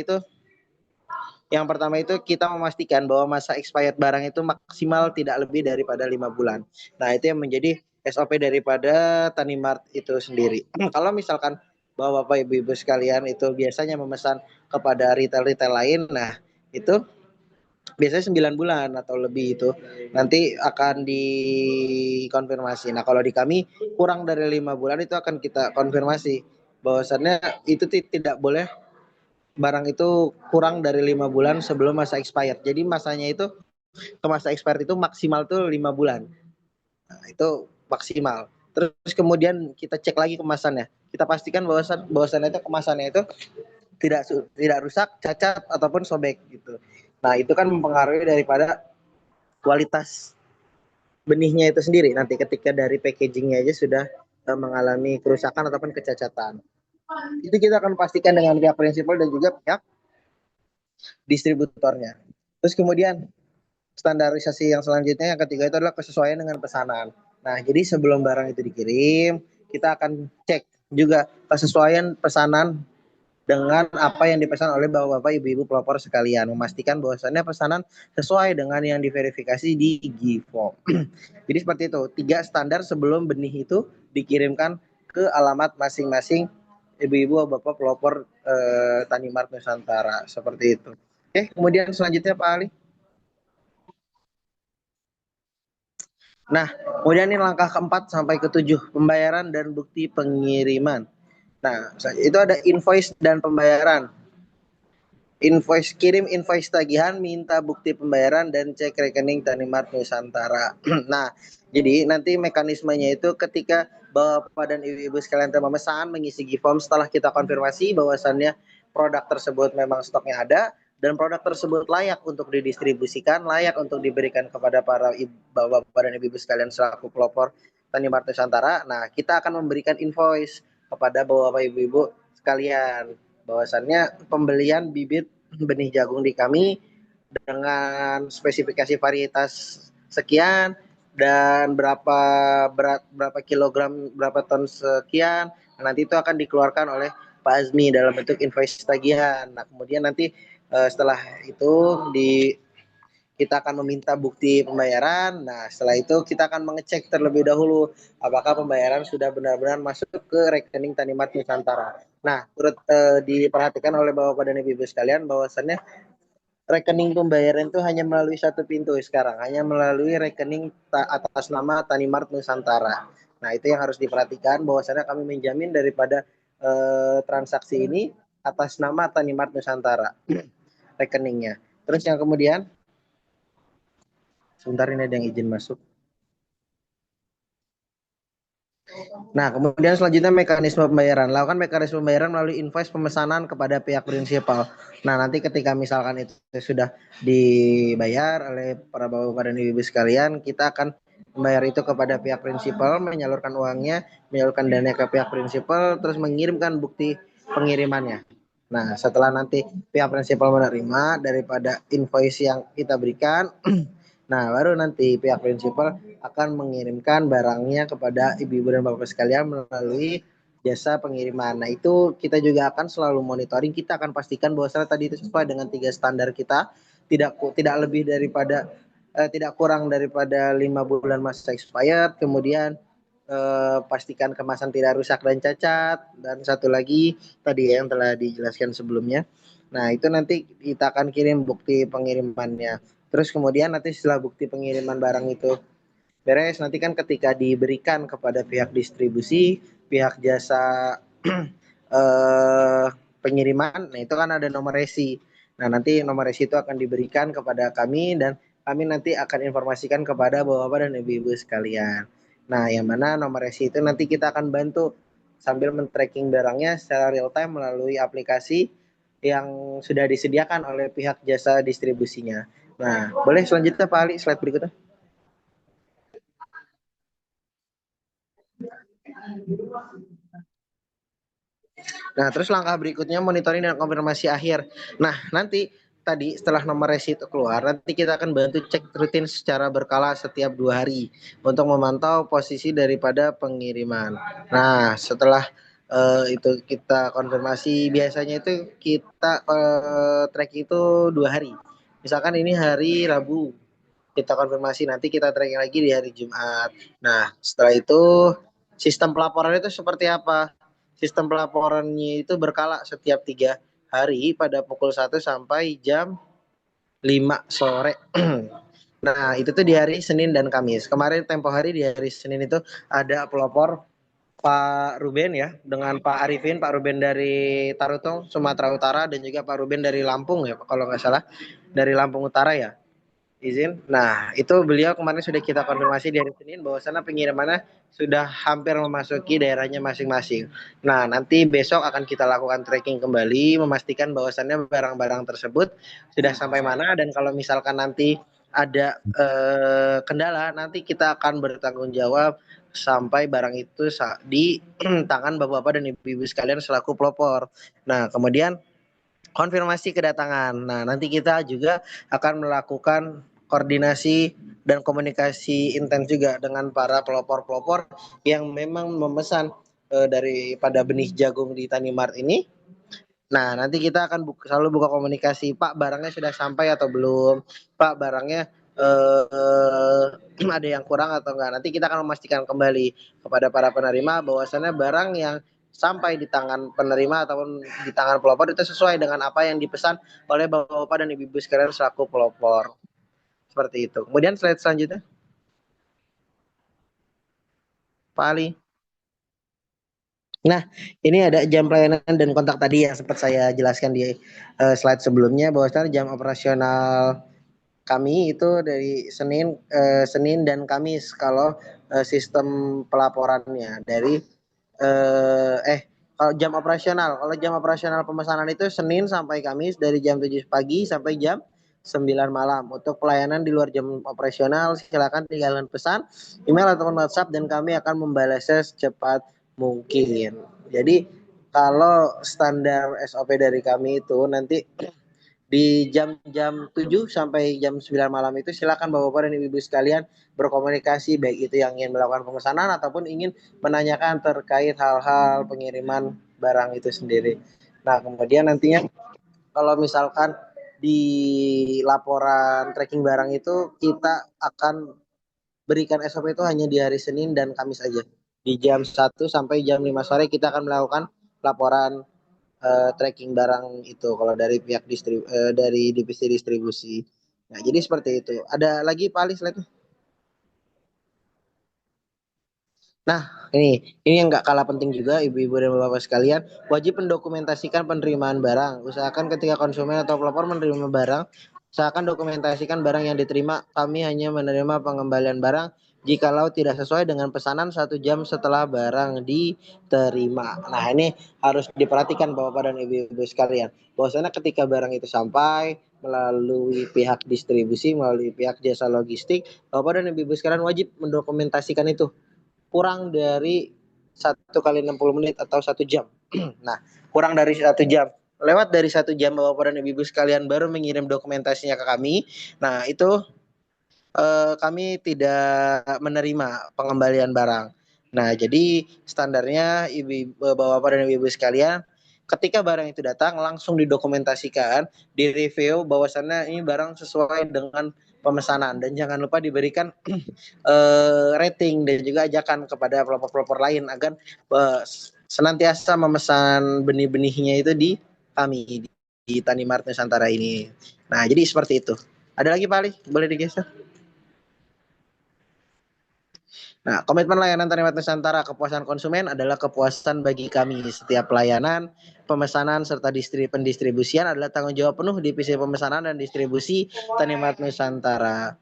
Speaker 6: itu kita memastikan bahwa masa expired barang itu maksimal tidak lebih daripada 5 bulan. Nah, itu yang menjadi SOP daripada Tanimart itu sendiri. Kalau misalkan Bapak Ibu sekalian itu biasanya memesan kepada retail-retail lain, nah itu biasanya 9 bulan atau lebih itu nanti akan dikonfirmasi. Nah, kalau di kami kurang dari 5 bulan itu akan kita konfirmasi bahwasannya itu tidak boleh barang itu kurang dari 5 bulan sebelum masa expired. Jadi masanya itu ke masa expired itu maksimal tuh 5 bulan. Nah, itu maksimal. Terus kemudian kita cek lagi kemasannya. Kita pastikan bahwasannya itu kemasannya itu tidak rusak, cacat ataupun sobek gitu. Nah, itu kan mempengaruhi daripada kualitas benihnya itu sendiri. Nanti ketika dari packagingnya aja sudah mengalami kerusakan ataupun kecacatan. Itu kita akan pastikan dengan pihak prinsipal dan juga pihak distributornya. Terus kemudian standarisasi yang selanjutnya yang ketiga itu adalah kesesuaian dengan pesanan. Nah, jadi sebelum barang itu dikirim, kita akan cek juga kesesuaian pesanan dengan apa yang dipesan oleh bapak-bapak, ibu-ibu pelopor sekalian, memastikan bahwasannya pesanan sesuai dengan yang diverifikasi di GIFOM. Jadi seperti itu, 3 standar sebelum benih itu dikirimkan ke alamat masing-masing ibu-ibu bapak pelopor Tanimart Nusantara, seperti itu. Oke, kemudian selanjutnya Pak Ali. Nah, kemudian ini langkah keempat sampai ke-7, pembayaran dan bukti pengiriman. Nah, itu ada invoice dan pembayaran. Kirim invoice tagihan, minta bukti pembayaran, dan cek rekening Tanimart Nusantara. Nah, jadi nanti mekanismenya itu ketika Bapak dan Ibu-ibu sekalian memesan, mengisi GIFOM, setelah kita konfirmasi bahwasannya produk tersebut memang stoknya ada, dan produk tersebut layak untuk didistribusikan, layak untuk diberikan kepada para bapak-bapak dan ibu-ibu sekalian selaku pelopor Tani Mart Nusantara. Nah, kita akan memberikan invoice kepada bapak-bapak ibu-ibu sekalian bahwasannya pembelian bibit benih jagung di kami dengan spesifikasi varietas sekian dan berapa kilogram, berapa ton sekian. Nah, nanti itu akan dikeluarkan oleh Pak Azmi dalam bentuk invoice tagihan. Nah, kemudian nanti setelah itu kita akan meminta bukti pembayaran. Nah, setelah itu kita akan mengecek terlebih dahulu apakah pembayaran sudah benar-benar masuk ke rekening Tani Mart Nusantara. Nah, turut diperhatikan oleh Bapak dan Ibu sekalian bahwasannya rekening pembayaran itu hanya melalui satu pintu sekarang, hanya melalui rekening atas nama Tani Mart Nusantara. Nah, itu yang harus diperhatikan bahwasannya kami menjamin daripada transaksi ini atas nama Tani Mart Nusantara rekeningnya. Terus yang kemudian, sebentar ini ada yang izin masuk. Nah, kemudian selanjutnya mekanisme pembayaran. Lakukan mekanisme pembayaran melalui invoice pemesanan kepada pihak prinsipal. Nah, nanti ketika misalkan itu sudah dibayar oleh para bapak dan ibu sekalian, kita akan membayar itu kepada pihak prinsipal, menyalurkan uangnya, menyalurkan dana ke pihak prinsipal, terus mengirimkan bukti pengirimannya. Nah, setelah nanti pihak prinsipal menerima daripada invoice yang kita berikan, nah, baru nanti pihak prinsipal akan mengirimkan barangnya kepada ibu-ibu dan bapak sekalian melalui jasa pengiriman. Nah, itu kita juga akan selalu monitoring. Kita akan pastikan bahwa tadi itu sesuai dengan 3 standar kita, tidak lebih daripada tidak kurang daripada 5 bulan masa expired. Kemudian pastikan kemasan tidak rusak dan cacat. Dan satu lagi tadi yang telah dijelaskan sebelumnya. Nah, itu nanti kita akan kirim bukti pengirimannya. Terus kemudian nanti setelah bukti pengiriman barang itu beres, nanti kan ketika diberikan kepada pihak distribusi, pihak jasa pengiriman, nah itu kan ada nomor resi. Nah, nanti nomor resi itu akan diberikan kepada kami dan kami nanti akan informasikan kepada bapak-bapak dan ibu-ibu sekalian. Nah, yang mana nomor resi itu nanti kita akan bantu sambil men-tracking barangnya secara real time melalui aplikasi yang sudah disediakan oleh pihak jasa distribusinya. Nah, boleh selanjutnya Pak Ali, slide berikutnya. Nah, terus langkah berikutnya monitoring dan konfirmasi akhir. Nah, nanti tadi setelah nomor resi itu keluar, nanti kita akan bantu cek rutin secara berkala setiap 2 hari untuk memantau posisi daripada pengiriman. Nah, setelah itu kita konfirmasi, biasanya itu kita track itu 2 hari. Misalkan ini hari Rabu, kita konfirmasi, nanti kita tracking lagi di hari Jumat. Nah, setelah itu sistem pelaporan itu seperti apa? Sistem pelaporannya itu berkala setiap 3 hari pada pukul 1 sampai jam 5 sore. Nah, itu tuh di hari Senin dan Kamis. Kemarin tempo hari di hari Senin itu ada pelopor Pak Ruben ya, dengan Pak Arifin, Pak Ruben dari Tarutung, Sumatera Utara, dan juga Pak Ruben dari Lampung ya, kalau nggak salah, dari Lampung Utara ya. Izin. Nah, itu beliau kemarin sudah kita konfirmasi di hari Senin bahwasannya pengirimannya sudah hampir memasuki daerahnya masing-masing. Nah, nanti besok akan kita lakukan tracking kembali, memastikan bahwasannya barang-barang tersebut sudah sampai mana, dan kalau misalkan nanti ada kendala, nanti kita akan bertanggung jawab sampai barang itu di tangan bapak-bapak dan ibu-ibu sekalian selaku pelopor. Nah, kemudian konfirmasi kedatangan. Nah, nanti kita juga akan melakukan koordinasi dan komunikasi intens juga dengan para pelopor-pelopor yang memang memesan daripada benih jagung di Tani Mart ini. Nah, nanti kita akan selalu buka komunikasi, Pak, barangnya sudah sampai atau belum? Pak, barangnya ada yang kurang atau enggak? Nanti kita akan memastikan kembali kepada para penerima bahwasannya barang yang sampai di tangan penerima ataupun di tangan pelopor itu sesuai dengan apa yang dipesan oleh bapak-bapak dan ibu-ibu sekalian selaku pelopor. Seperti itu. Kemudian slide selanjutnya. Pak Ali. Nah, ini ada jam pelayanan dan kontak tadi yang sempat saya jelaskan di slide sebelumnya, bahwasanya jam operasional kami itu dari Senin dan Kamis kalau sistem pelaporannya dari Kalau jam operasional pemesanan itu Senin sampai Kamis dari jam 7 pagi sampai jam 9 malam. Untuk pelayanan di luar jam operasional silakan tinggalkan pesan, email ataupun WhatsApp dan kami akan membalasnya secepat mungkin. Jadi kalau standar SOP dari kami itu nanti di jam-jam 7 sampai jam 9 malam itu silakan Bapak-Bapak dan Ibu-Ibu sekalian berkomunikasi baik itu yang ingin melakukan pemesanan ataupun ingin menanyakan terkait hal-hal pengiriman barang itu sendiri. Nah, kemudian nantinya kalau misalkan di laporan tracking barang itu kita akan berikan SOP itu hanya di hari Senin dan Kamis aja. Di jam 1 sampai jam 5 sore kita akan melakukan laporan tracking barang itu kalau dari pihak dari divisi distribusi. Nah, jadi seperti itu. Ada lagi Pak Ali slide-nya? Nah, ini yang nggak kalah penting juga Ibu-ibu dan Bapak sekalian, wajib mendokumentasikan penerimaan barang. Usahakan ketika konsumen atau pelapor menerima barang, usahakan dokumentasikan barang yang diterima. Kami hanya menerima pengembalian barang jikalau tidak sesuai dengan pesanan 1 jam setelah barang diterima. Nah, ini harus diperhatikan Bapak dan Ibu-ibu sekalian. Bahwasanya ketika barang itu sampai melalui pihak distribusi, melalui pihak jasa logistik, Bapak dan Ibu-ibu sekalian wajib mendokumentasikan itu kurang dari 1 kali 60 menit atau 1 jam. Nah, kurang dari 1 jam. Lewat dari 1 jam Bapak dan Ibu sekalian baru mengirim dokumentasinya ke kami. Nah, itu kami tidak menerima pengembalian barang. Nah, jadi standarnya Bapak dan Ibu sekalian, ketika barang itu datang langsung didokumentasikan, direview bahwasannya ini barang sesuai dengan pemesanan dan jangan lupa diberikan rating dan juga ajakan kepada pelopor-pelopor lain agar senantiasa memesan benih-benihnya itu di kami di Tani Mart Nusantara ini. Nah, jadi seperti itu. Ada lagi Pak Ali? Boleh digeser? Nah, komitmen layanan Tani Mart Nusantara, kepuasan konsumen adalah kepuasan bagi kami. Setiap pelayanan, pemesanan, serta pendistribusian adalah tanggung jawab penuh divisi pemesanan dan distribusi Tani Mart Nusantara.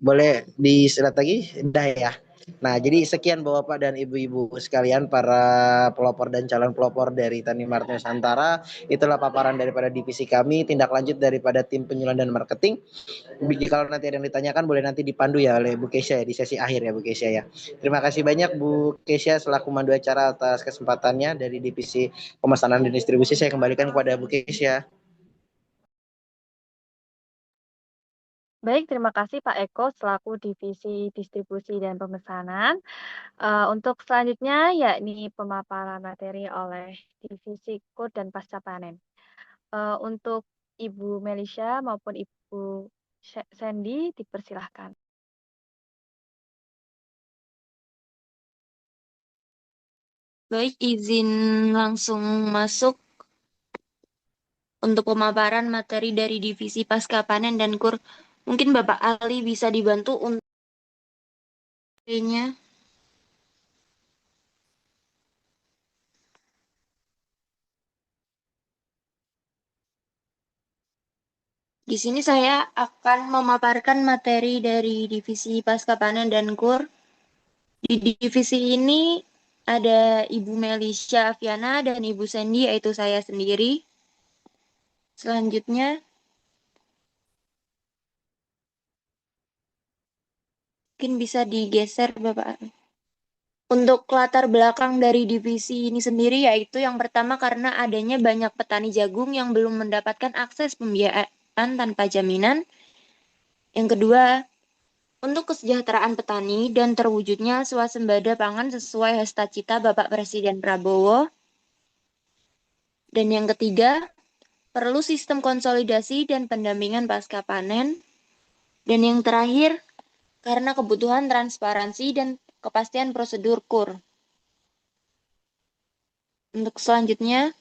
Speaker 6: Boleh di-slide lagi? Dah ya. Nah, jadi sekian Bapak dan Ibu-ibu sekalian para pelopor dan calon pelopor dari Tani Mart Nusantara. Itulah paparan daripada divisi kami, tindak lanjut daripada tim penyuluhan dan marketing. Kalau nanti ada yang ditanyakan boleh nanti dipandu ya oleh Bu Kesya ya di sesi akhir ya Bu Kesya ya. Terima kasih banyak Bu Kesya selaku mandu acara atas kesempatannya dari divisi pemesanan dan distribusi. Saya kembalikan kepada Bu Kesya.
Speaker 1: Baik, terima kasih Pak Eko selaku Divisi Distribusi dan Pemesanan. Untuk selanjutnya yakni pemaparan materi oleh Divisi Kur dan Pasca Panen. Untuk Ibu Melisha maupun Ibu Sandy dipersilahkan.
Speaker 7: Baik, izin langsung masuk untuk pemaparan materi dari Divisi Pasca Panen dan Kur. Mungkin Bapak Ali bisa dibantu untuk nya. Di sini saya akan memaparkan materi dari Divisi Pasca Panen dan Kur. Di divisi ini ada Ibu Melisha Aviana dan Ibu Sandy, yaitu saya sendiri. Selanjutnya, mungkin bisa digeser Bapak. Untuk latar belakang dari divisi ini sendiri, yaitu yang pertama karena adanya banyak petani jagung yang belum mendapatkan akses pembiayaan tanpa jaminan. Yang kedua, untuk kesejahteraan petani dan terwujudnya swasembada pangan sesuai hasta cita Bapak Presiden Prabowo. Dan yang ketiga, perlu sistem konsolidasi dan pendampingan pasca panen. Dan yang terakhir, karena kebutuhan transparansi dan kepastian prosedur KUR. Untuk selanjutnya,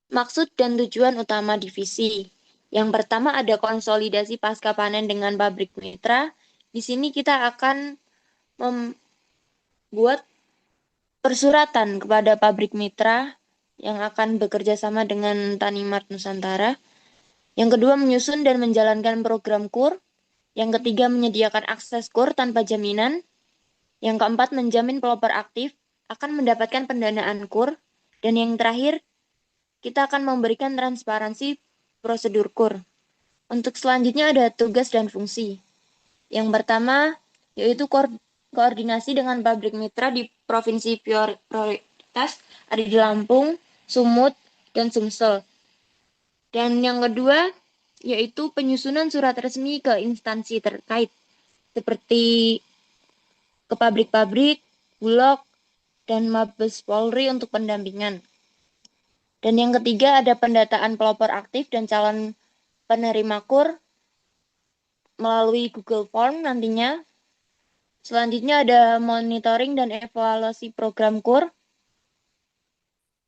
Speaker 7: maksud dan tujuan utama divisi. Yang pertama ada konsolidasi pasca panen dengan pabrik mitra. Di sini kita akan membuat persuratan kepada pabrik mitra yang akan bekerja sama dengan Tani Mart Nusantara. Yang kedua, menyusun dan menjalankan program KUR. Yang ketiga, menyediakan akses KUR tanpa jaminan. Yang keempat, menjamin pelopor aktif akan mendapatkan pendanaan KUR. Dan yang terakhir, kita akan memberikan transparansi prosedur KUR. Untuk selanjutnya ada tugas dan fungsi. Yang pertama, yaitu koordinasi dengan pabrik mitra di provinsi prioritas ada di Lampung, Sumut, dan Sumsel. Dan yang kedua, yaitu penyusunan surat resmi ke instansi terkait, seperti ke pabrik-pabrik, Bulog, dan Mabes Polri untuk pendampingan. Dan yang ketiga ada pendataan pelopor aktif dan calon penerima KUR melalui Google Form nantinya. Selanjutnya ada monitoring dan evaluasi program KUR.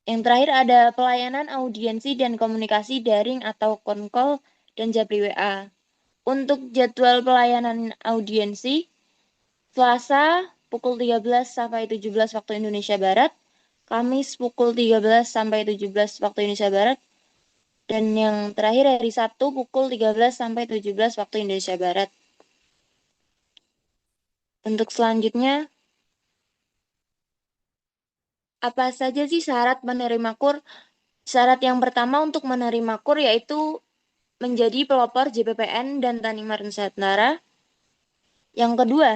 Speaker 7: Yang terakhir ada pelayanan audiensi dan komunikasi daring atau konkol dan Japri WA. Untuk jadwal pelayanan audiensi, Selasa pukul 13 sampai 17 waktu Indonesia Barat, Kamis pukul 13 sampai 17 waktu Indonesia Barat, dan yang terakhir hari Sabtu pukul 13 sampai 17 waktu Indonesia Barat. Untuk selanjutnya, apa saja sih syarat menerima KUR? Syarat yang pertama untuk menerima KUR yaitu menjadi pelopor JPPN dan Tani Marga Nusantara. Yang kedua,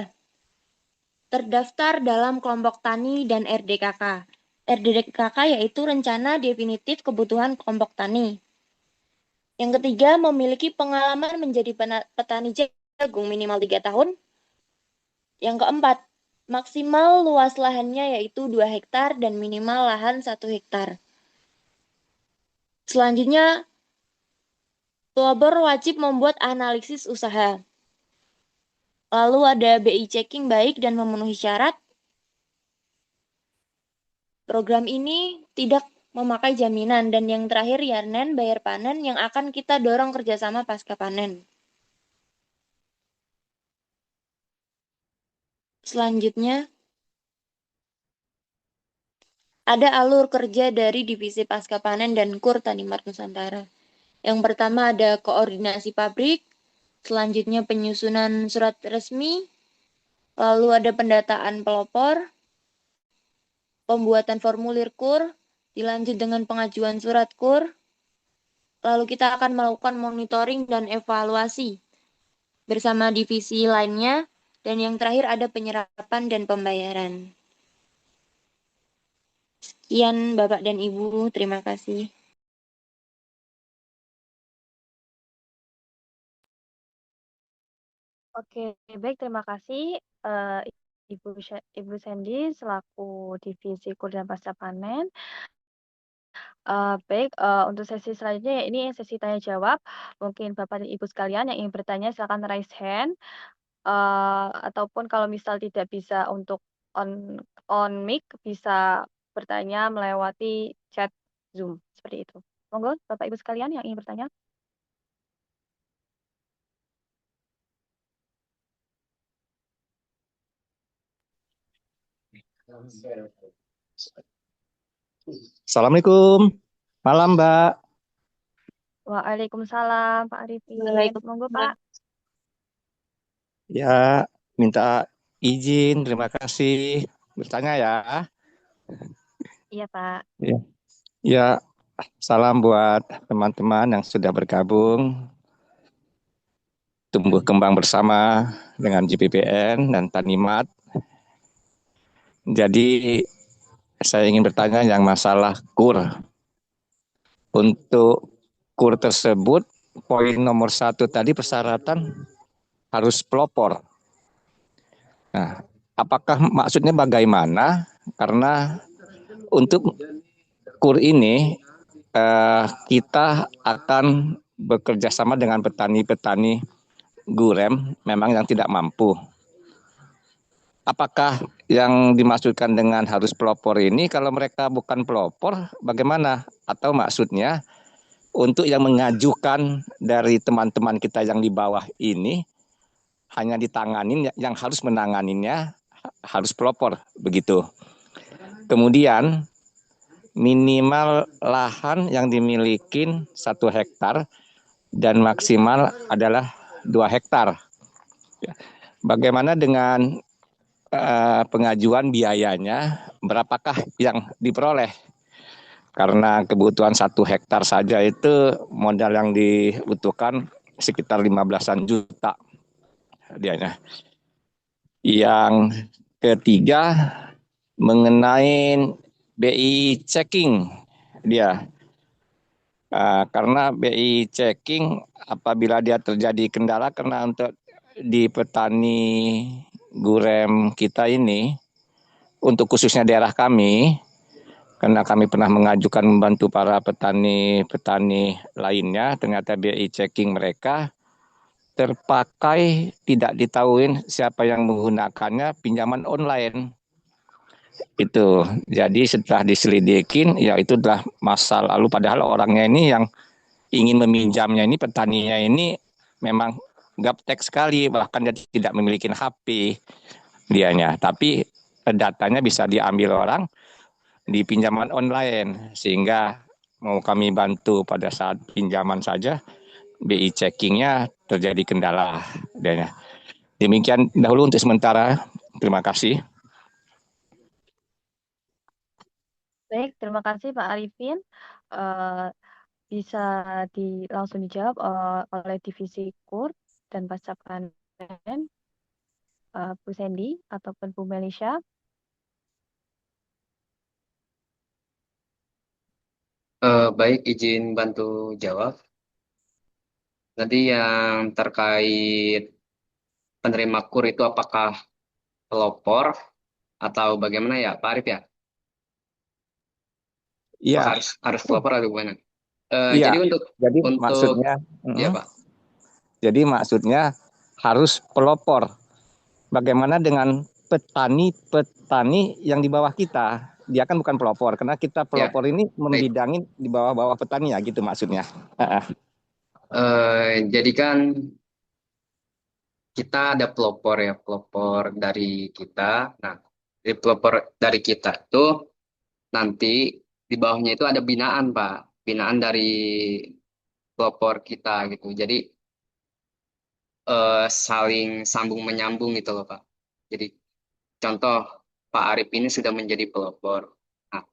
Speaker 7: terdaftar dalam kelompok tani dan RDKK. RDKK yaitu Rencana Definitif Kebutuhan Kelompok Tani. Yang ketiga, memiliki pengalaman menjadi petani jagung minimal 3 tahun. Yang keempat, maksimal luas lahannya yaitu 2 hektar dan minimal lahan 1 hektar. Selanjutnya, pelopor wajib membuat analisis usaha. Lalu ada BI checking baik dan memenuhi syarat. Program ini tidak memakai jaminan. Dan yang terakhir, Yarnen bayar panen yang akan kita dorong kerjasama pasca panen. Selanjutnya, ada alur kerja dari Divisi Pasca Panen dan KUR Tani Marga Nusantara. Yang pertama ada koordinasi pabrik, selanjutnya penyusunan surat resmi, lalu ada pendataan pelopor, pembuatan formulir KUR, dilanjut dengan pengajuan surat KUR, lalu kita akan melakukan monitoring dan evaluasi bersama divisi lainnya, dan yang terakhir ada penyerapan dan pembayaran. Sekian Bapak dan Ibu, terima kasih.
Speaker 1: Oke, baik, terima kasih Ibu Sandy selaku Divisi KUR dan Pasca Panen. Baik, untuk sesi selanjutnya ya ini sesi tanya jawab. Mungkin Bapak dan Ibu sekalian yang ingin bertanya silakan raise hand. Ataupun kalau misal tidak bisa untuk on mic bisa bertanya melewati chat Zoom seperti itu. Monggo Bapak Ibu sekalian yang ingin bertanya.
Speaker 8: Assalamualaikum. Malam, Mbak.
Speaker 1: Waalaikumsalam Pak Arifin. Monggo Pak.
Speaker 8: Ya, minta izin, terima kasih. Bertanya ya.
Speaker 1: Iya Pak.
Speaker 8: Ya, salam buat teman-teman yang sudah bergabung. Tumbuh kembang bersama dengan JPPN dan Tanimat. Jadi, saya ingin bertanya yang masalah KUR. Untuk KUR tersebut, poin nomor 1 tadi persyaratan harus pelopor. Nah, apakah maksudnya bagaimana? Karena untuk KUR ini kita akan bekerja sama dengan petani-petani gurem memang yang tidak mampu. Apakah yang dimaksudkan dengan harus pelopor ini kalau mereka bukan pelopor bagaimana? Atau maksudnya untuk yang mengajukan dari teman-teman kita yang di bawah ini hanya ditanganin, yang harus menanganinnya harus pelopor begitu. Kemudian minimal lahan yang dimiliki 1 hektar dan maksimal adalah 2 hektar. Bagaimana dengan pengajuan biayanya berapakah yang diperoleh? Karena kebutuhan 1 hektar saja itu modal yang dibutuhkan sekitar 15-an juta dianya. Yang ketiga mengenai BI checking dia. Karena BI checking apabila dia terjadi kendala karena untuk di petani gurem kita ini, untuk khususnya daerah kami, karena kami pernah mengajukan membantu para petani-petani lainnya, ternyata BI checking mereka terpakai tidak ditahuin siapa yang menggunakannya pinjaman online. Itu. Jadi setelah diselidikin, ya itu adalah masa lalu, padahal orangnya ini yang ingin meminjamnya ini, petaninya ini memang gaptek sekali, bahkan dia tidak memiliki HP dianya, tapi datanya bisa diambil orang di pinjaman online, sehingga mau kami bantu pada saat pinjaman saja BI checkingnya terjadi kendala dianya. Demikian dahulu untuk sementara, terima kasih.
Speaker 1: Baik, terima kasih Pak Arifin. Eh, bisa langsung dijawab oleh divisi KUR dan pasca panen, Bu Sandy ataupun Bu Melisha.
Speaker 9: Baik, izin bantu jawab. Nanti yang terkait penerima KUR itu apakah pelopor atau bagaimana ya, Pak Arif ya?
Speaker 8: Iya.
Speaker 9: Apakah harus pelopor atau bagaimana?
Speaker 8: Iya.
Speaker 9: Jadi untuk
Speaker 8: maksudnya,
Speaker 9: ya Pak.
Speaker 8: Jadi maksudnya harus pelopor. Bagaimana dengan petani-petani yang di bawah kita? Dia kan bukan pelopor, karena kita pelopor ini membidangin di bawah-bawah petani ya, gitu maksudnya.
Speaker 9: Jadi kan kita ada pelopor ya, pelopor dari kita. Nah, dari pelopor dari kita itu nanti di bawahnya itu ada binaan, Pak. Binaan dari pelopor kita gitu. Jadi saling sambung menyambung gitu loh, Pak. Jadi contoh Pak Arif ini sudah menjadi pelopor. Nah,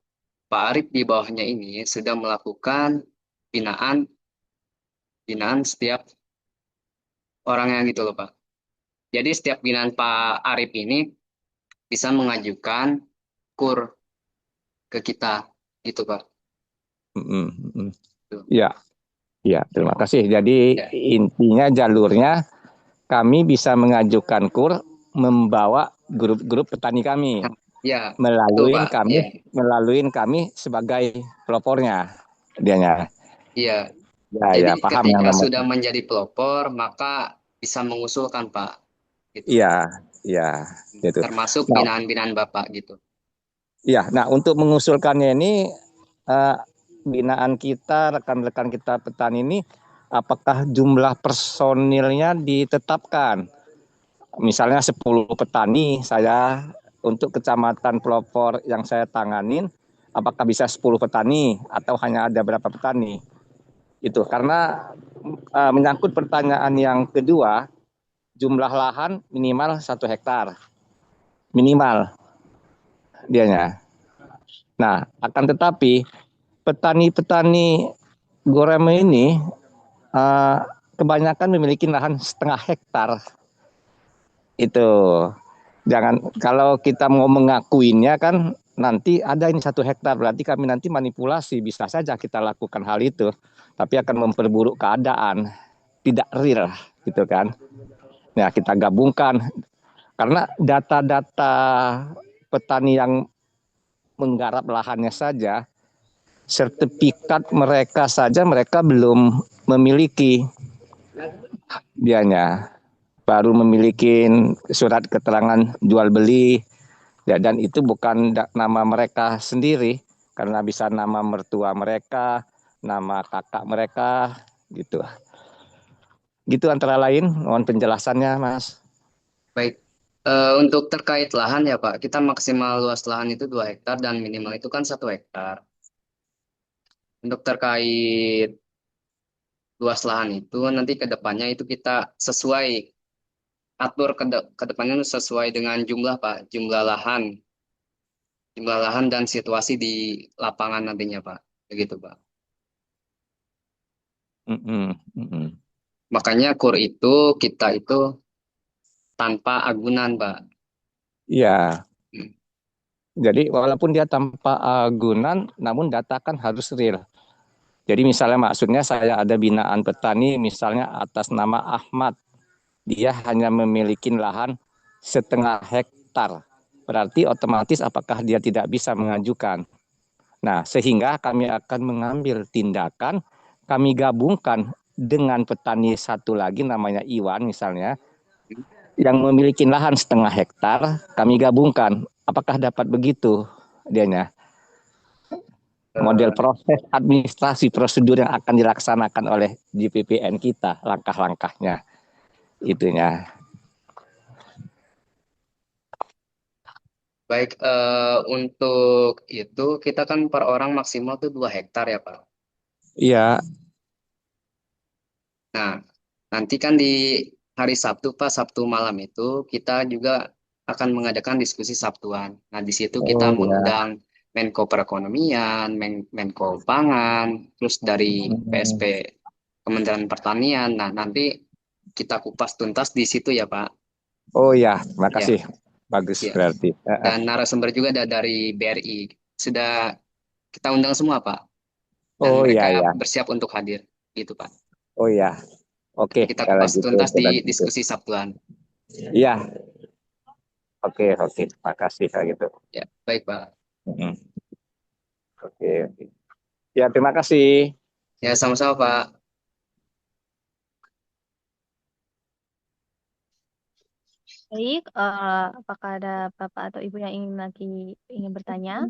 Speaker 9: Pak Arif di bawahnya ini sudah melakukan binaan setiap orangnya gitu loh, Pak. Jadi setiap binaan Pak Arif ini bisa mengajukan KUR ke kita gitu, Pak.
Speaker 8: Ya, ya, terima kasih. Jadi intinya jalurnya kami bisa mengajukan KUR membawa grup-grup petani kami,
Speaker 9: ya,
Speaker 8: melalui
Speaker 9: betul, Pak.
Speaker 8: kami, melalui kami sebagai pelopornya, dianya.
Speaker 9: Iya.
Speaker 8: Ya,
Speaker 9: Jadi
Speaker 8: ya, paham
Speaker 9: ketika
Speaker 8: yang
Speaker 9: sudah menjadi pelopor, maka bisa mengusulkan, Pak. Gitu.
Speaker 8: Iya, iya, gitu.
Speaker 9: Termasuk
Speaker 8: Nah,
Speaker 9: binaan-binaan Bapak gitu.
Speaker 8: iya, nah untuk mengusulkannya ini binaan kita, rekan-rekan kita petani ini, apakah jumlah personilnya ditetapkan? Misalnya 10 petani saya untuk kecamatan pelopor yang saya tanganin, apakah bisa 10 petani atau hanya ada berapa petani? Itu karena menyangkut pertanyaan yang kedua, jumlah lahan minimal 1 hektar. Minimal dianya. Nah, akan tetapi petani-petani gurame ini kebanyakan memiliki lahan 0,5 hektar. Itu jangan, kalau kita mau mengakuinya kan nanti ada ini 1 hektar, berarti kami nanti manipulasi, bisa saja kita lakukan hal itu, tapi akan memperburuk keadaan, tidak real gitu kan. Nah, kita gabungkan karena data-data petani yang menggarap lahannya saja, sertifikat mereka saja mereka belum memiliki dianya, baru memiliki surat keterangan jual beli ya, dan itu bukan nama mereka sendiri, karena bisa nama mertua mereka, nama kakak mereka gitu. Gitu antara lain, mohon penjelasannya Mas.
Speaker 9: Baik. Untuk terkait lahan ya Pak, kita maksimal luas lahan itu 2 hektar dan minimal itu kan 1 hektar. Untuk terkait luas lahan itu nanti ke depannya itu kita sesuai atur ke depannya sesuai dengan jumlah Pak, jumlah lahan dan situasi di lapangan nantinya Pak, begitu Pak.
Speaker 8: Mm-mm, mm-mm.
Speaker 9: Makanya kur itu kita itu tanpa agunan Pak.
Speaker 8: Iya,
Speaker 9: Hmm.
Speaker 8: jadi walaupun dia tanpa agunan, namun data kan harus real. Jadi misalnya maksudnya saya ada binaan petani misalnya atas nama Ahmad, dia hanya memiliki lahan 0,5 hektar. Berarti otomatis apakah dia tidak bisa mengajukan? Nah, sehingga kami akan mengambil tindakan, kami gabungkan dengan petani satu lagi namanya Iwan misalnya, yang memiliki lahan 0,5 hektar, kami gabungkan. Apakah dapat begitu dianya? Model proses administrasi prosedur yang akan dilaksanakan oleh JPPN kita, langkah-langkahnya, itunya.
Speaker 9: Baik, untuk itu kita kan per orang maksimal tuh 2 hektar ya Pak.
Speaker 8: Iya.
Speaker 9: Nah, nanti kan di hari Sabtu Pak, Sabtu malam itu kita juga akan mengadakan diskusi Sabtuan. Nah, di situ kita
Speaker 8: Oh ya.
Speaker 9: mengundang Menko Perekonomian, Menko Pangan, terus dari PSP Kementerian Pertanian. Nah, nanti kita kupas tuntas di situ ya Pak.
Speaker 8: Oh ya, terima
Speaker 9: Ya,
Speaker 8: kasih. Bagus
Speaker 9: ya.
Speaker 8: berarti.
Speaker 9: Dan narasumber juga ada dari BRI. Sudah kita undang semua Pak. Dan
Speaker 8: Oh
Speaker 9: mereka
Speaker 8: ya ya.
Speaker 9: bersiap untuk hadir, gitu Pak.
Speaker 8: Oh ya. Oke,
Speaker 9: Kita
Speaker 8: kalau
Speaker 9: kupas
Speaker 8: gitu
Speaker 9: tuntas di
Speaker 8: nanti itu.
Speaker 9: diskusi Sabtuan.
Speaker 8: Iya. Oke, makasih kayak gitu.
Speaker 9: Ya, baik Pak.
Speaker 8: Oke. Ya, terima kasih.
Speaker 9: Ya, sama-sama Pak.
Speaker 1: Baik, apakah ada Bapak atau Ibu yang ingin bertanya?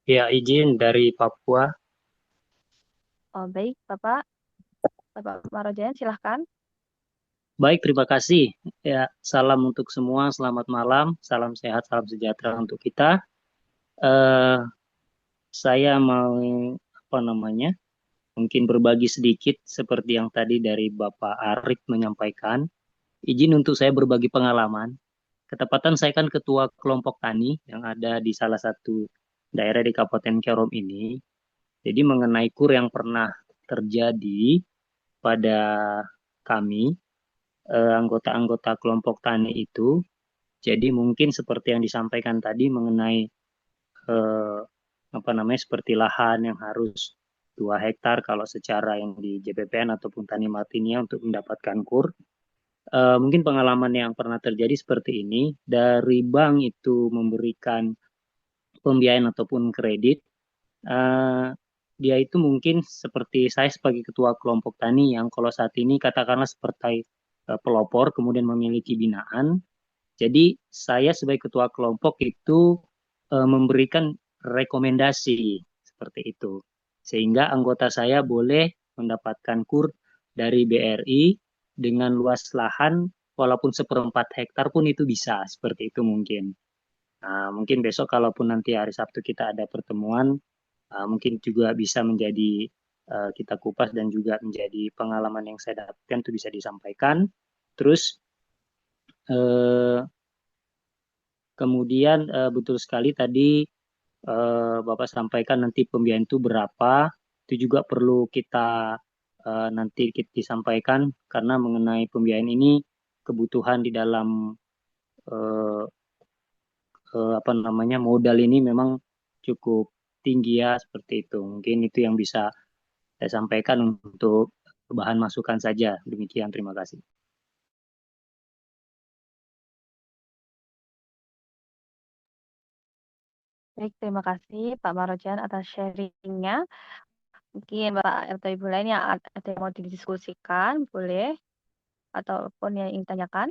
Speaker 10: Ya, izin dari Papua.
Speaker 1: Oh, baik, Bapak Marojan, silahkan.
Speaker 10: Baik, terima kasih. Ya, salam untuk semua. Selamat malam, salam sehat, salam sejahtera untuk kita. Eh, saya mau mungkin berbagi sedikit seperti yang tadi dari Bapak Arif menyampaikan. Izin untuk saya berbagi pengalaman. Ketepatan saya kan ketua kelompok tani yang ada di salah satu daerah di Kabupaten Kerom ini. Jadi mengenai kur yang pernah terjadi pada kami, anggota-anggota kelompok tani itu. Jadi mungkin seperti yang disampaikan tadi mengenai seperti lahan yang harus 2 hektar kalau secara yang di JPPN ataupun Tani Martinia untuk mendapatkan kur. Mungkin pengalaman yang pernah terjadi seperti ini, dari bank itu memberikan pembiayaan ataupun kredit, dia itu mungkin seperti saya sebagai ketua kelompok tani yang kalau saat ini katakanlah seperti pelopor kemudian memiliki binaan. Jadi saya sebagai ketua kelompok itu memberikan rekomendasi seperti itu. Sehingga anggota saya boleh mendapatkan kur dari BRI dengan luas lahan walaupun 1/4 hektar pun itu bisa, seperti itu mungkin. Nah, mungkin besok kalaupun nanti hari Sabtu kita ada pertemuan, mungkin juga bisa menjadi kita kupas dan juga menjadi pengalaman yang saya dapatkan itu bisa disampaikan. Terus kemudian betul sekali tadi Bapak sampaikan nanti pembiayaan itu berapa, itu juga perlu kita nanti kita disampaikan karena mengenai pembiayaan ini kebutuhan di dalam modal ini memang cukup tinggi ya seperti itu. Mungkin itu yang bisa saya sampaikan untuk bahan masukan saja. Demikian, terima kasih.
Speaker 1: Baik, terima kasih Pak Marojan atas sharingnya. Mungkin Bapak atau Ibu lain yang ada yang mau didiskusikan, boleh. Ataupun yang ingin tanyakan.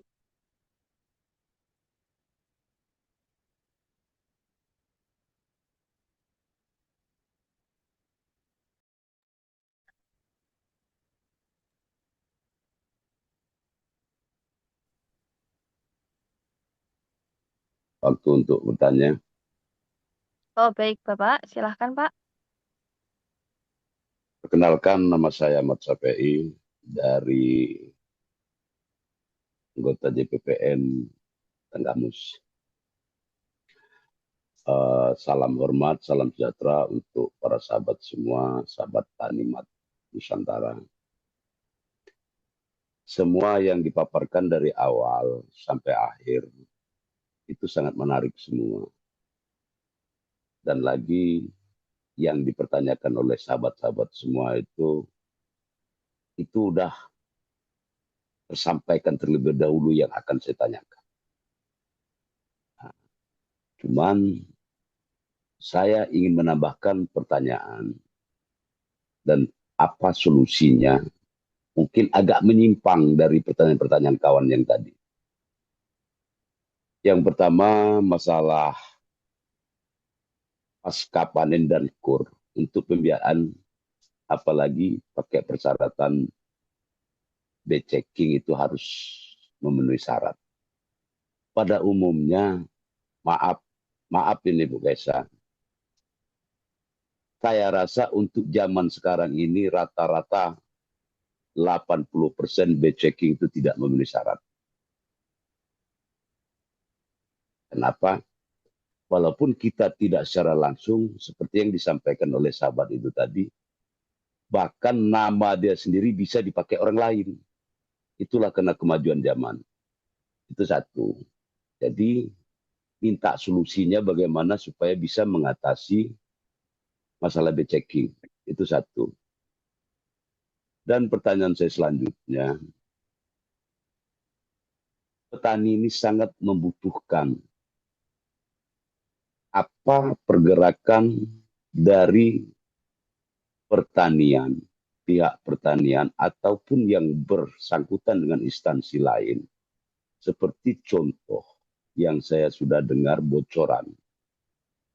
Speaker 11: Waktu untuk bertanya.
Speaker 1: Oh, baik Bapak, silahkan Pak.
Speaker 11: Perkenalkan, nama saya Ahmad Safei dari anggota JPPN Tanggamus. Salam hormat, salam sejahtera untuk para sahabat semua, sahabat Tanimat Nusantara. Semua yang dipaparkan dari awal sampai akhir itu sangat menarik semua. Dan lagi yang dipertanyakan oleh sahabat-sahabat semua itu udah tersampaikan terlebih dahulu yang akan saya tanyakan. Nah, cuman saya ingin menambahkan pertanyaan dan apa solusinya, mungkin agak menyimpang dari pertanyaan-pertanyaan kawan yang tadi. Yang pertama, masalah pasca panen dan kur untuk pembiayaan, apalagi pakai persyaratan B-checking itu harus memenuhi syarat. Pada umumnya, maaf ini Bu Kaisa, saya rasa untuk zaman sekarang ini rata-rata 80% B-checking itu tidak memenuhi syarat. Kenapa? Walaupun kita tidak secara langsung, seperti yang disampaikan oleh sahabat itu tadi, bahkan nama dia sendiri bisa dipakai orang lain. Itulah karena kemajuan zaman. Itu satu. Jadi, minta solusinya bagaimana supaya bisa mengatasi masalah B-checking. Itu satu. Dan pertanyaan saya selanjutnya, petani ini sangat membutuhkan apa pergerakan dari pertanian, pihak pertanian, ataupun yang bersangkutan dengan instansi lain. Seperti contoh yang saya sudah dengar bocoran.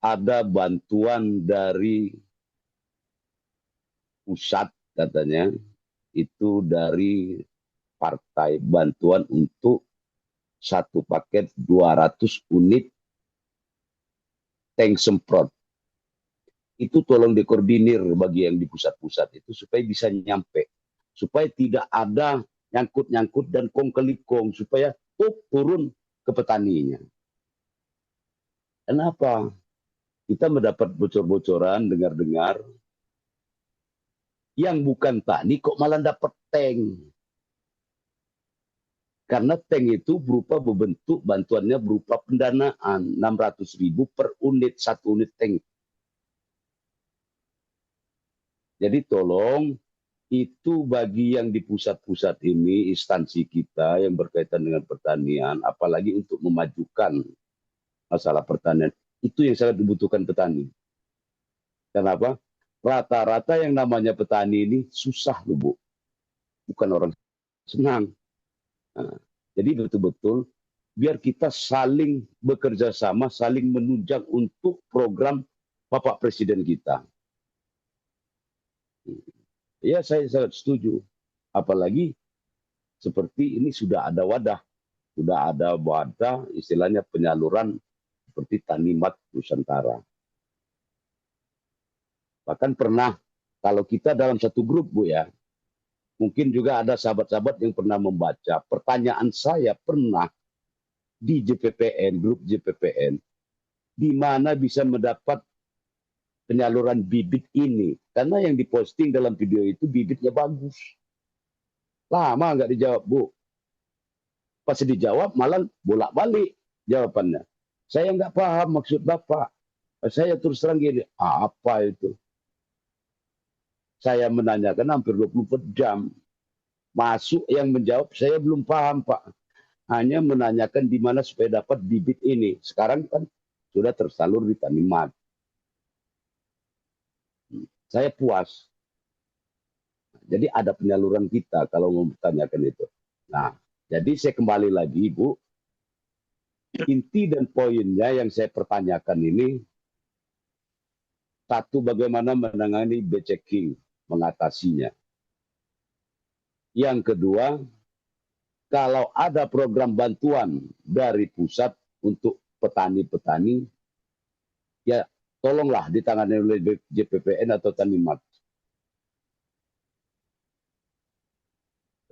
Speaker 11: Ada bantuan dari pusat katanya, itu dari partai bantuan untuk satu paket 200 unit tank semprot. Itu tolong dikoordinir bagi yang di pusat-pusat itu supaya bisa nyampe. Supaya tidak ada nyangkut-nyangkut dan kong kali kong, supaya turun ke petaninya. Kenapa? Kita mendapat bocor-bocoran, dengar-dengar, yang bukan tani kok malah dapat tank. Karena tank itu berupa bentuk bantuannya berupa pendanaan 600.000 per unit, satu unit tank. Jadi tolong itu bagi yang di pusat-pusat ini, instansi kita yang berkaitan dengan pertanian, apalagi untuk memajukan masalah pertanian, itu yang sangat dibutuhkan petani. Kenapa? Rata-rata yang namanya petani ini susah loh Bu. Bukan orang senang. Nah, jadi betul-betul biar kita saling bekerja sama, saling menunjang untuk program Bapak Presiden kita. Ya, saya sangat setuju. Apalagi seperti ini sudah ada wadah istilahnya penyaluran seperti Tanimat Nusantara. Bahkan pernah kalau kita dalam satu grup Bu ya, mungkin juga ada sahabat-sahabat yang pernah membaca pertanyaan saya pernah di JPPN, grup JPPN, di mana bisa mendapat penyaluran bibit ini. Karena yang diposting dalam video itu bibitnya bagus. Lama nggak dijawab Bu. Pas dijawab malah bolak-balik jawabannya. Saya nggak paham maksud Bapak. Saya terus terang gini, apa itu? Saya menanyakan hampir 24 jam. Masuk yang menjawab, saya belum paham Pak. Hanya menanyakan di mana supaya dapat bibit ini. Sekarang kan sudah tersalur di Tanimat. Saya puas. Jadi ada penyaluran kita kalau mau bertanyakan itu. Nah, jadi saya kembali lagi Bu. Inti dan poinnya yang saya pertanyakan ini, satu, bagaimana menangani B-checking, mengatasinya. Yang kedua, kalau ada program bantuan dari pusat untuk petani-petani, ya tolonglah ditangani oleh JPPN atau Tanimat.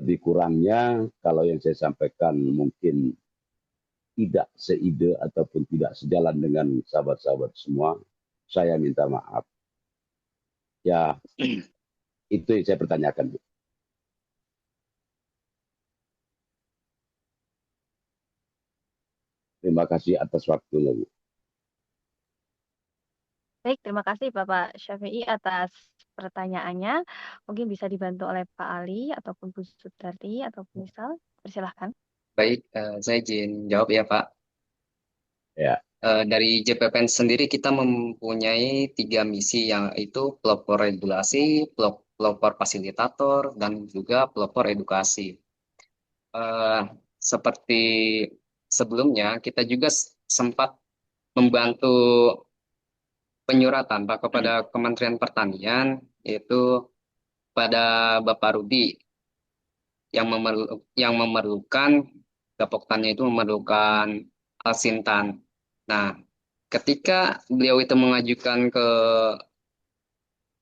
Speaker 11: Lebih kurangnya kalau yang saya sampaikan mungkin tidak seide ataupun tidak sejalan dengan sahabat-sahabat semua, saya minta maaf. Ya, itu yang saya pertanyakan, Bu. Terima kasih atas waktunya, Bu.
Speaker 1: Baik, terima kasih Bapak Syafi'i atas pertanyaannya. Mungkin bisa dibantu oleh Pak Ali ataupun Bu Sudarti ataupun misal. Persilahkan.
Speaker 9: Baik, saya izin jawab ya Pak.
Speaker 11: Ya.
Speaker 9: Dari JPPN sendiri kita mempunyai 3 misi, yaitu pelopor regulasi, pelopor fasilitator, dan juga pelopor edukasi. Seperti sebelumnya, kita juga sempat membantu penyuratan Pak kepada Kementerian Pertanian, yaitu pada Bapak Rudi yang memerlukan, Gapok Tani itu memerlukan Alsintan. Nah, ketika beliau itu mengajukan ke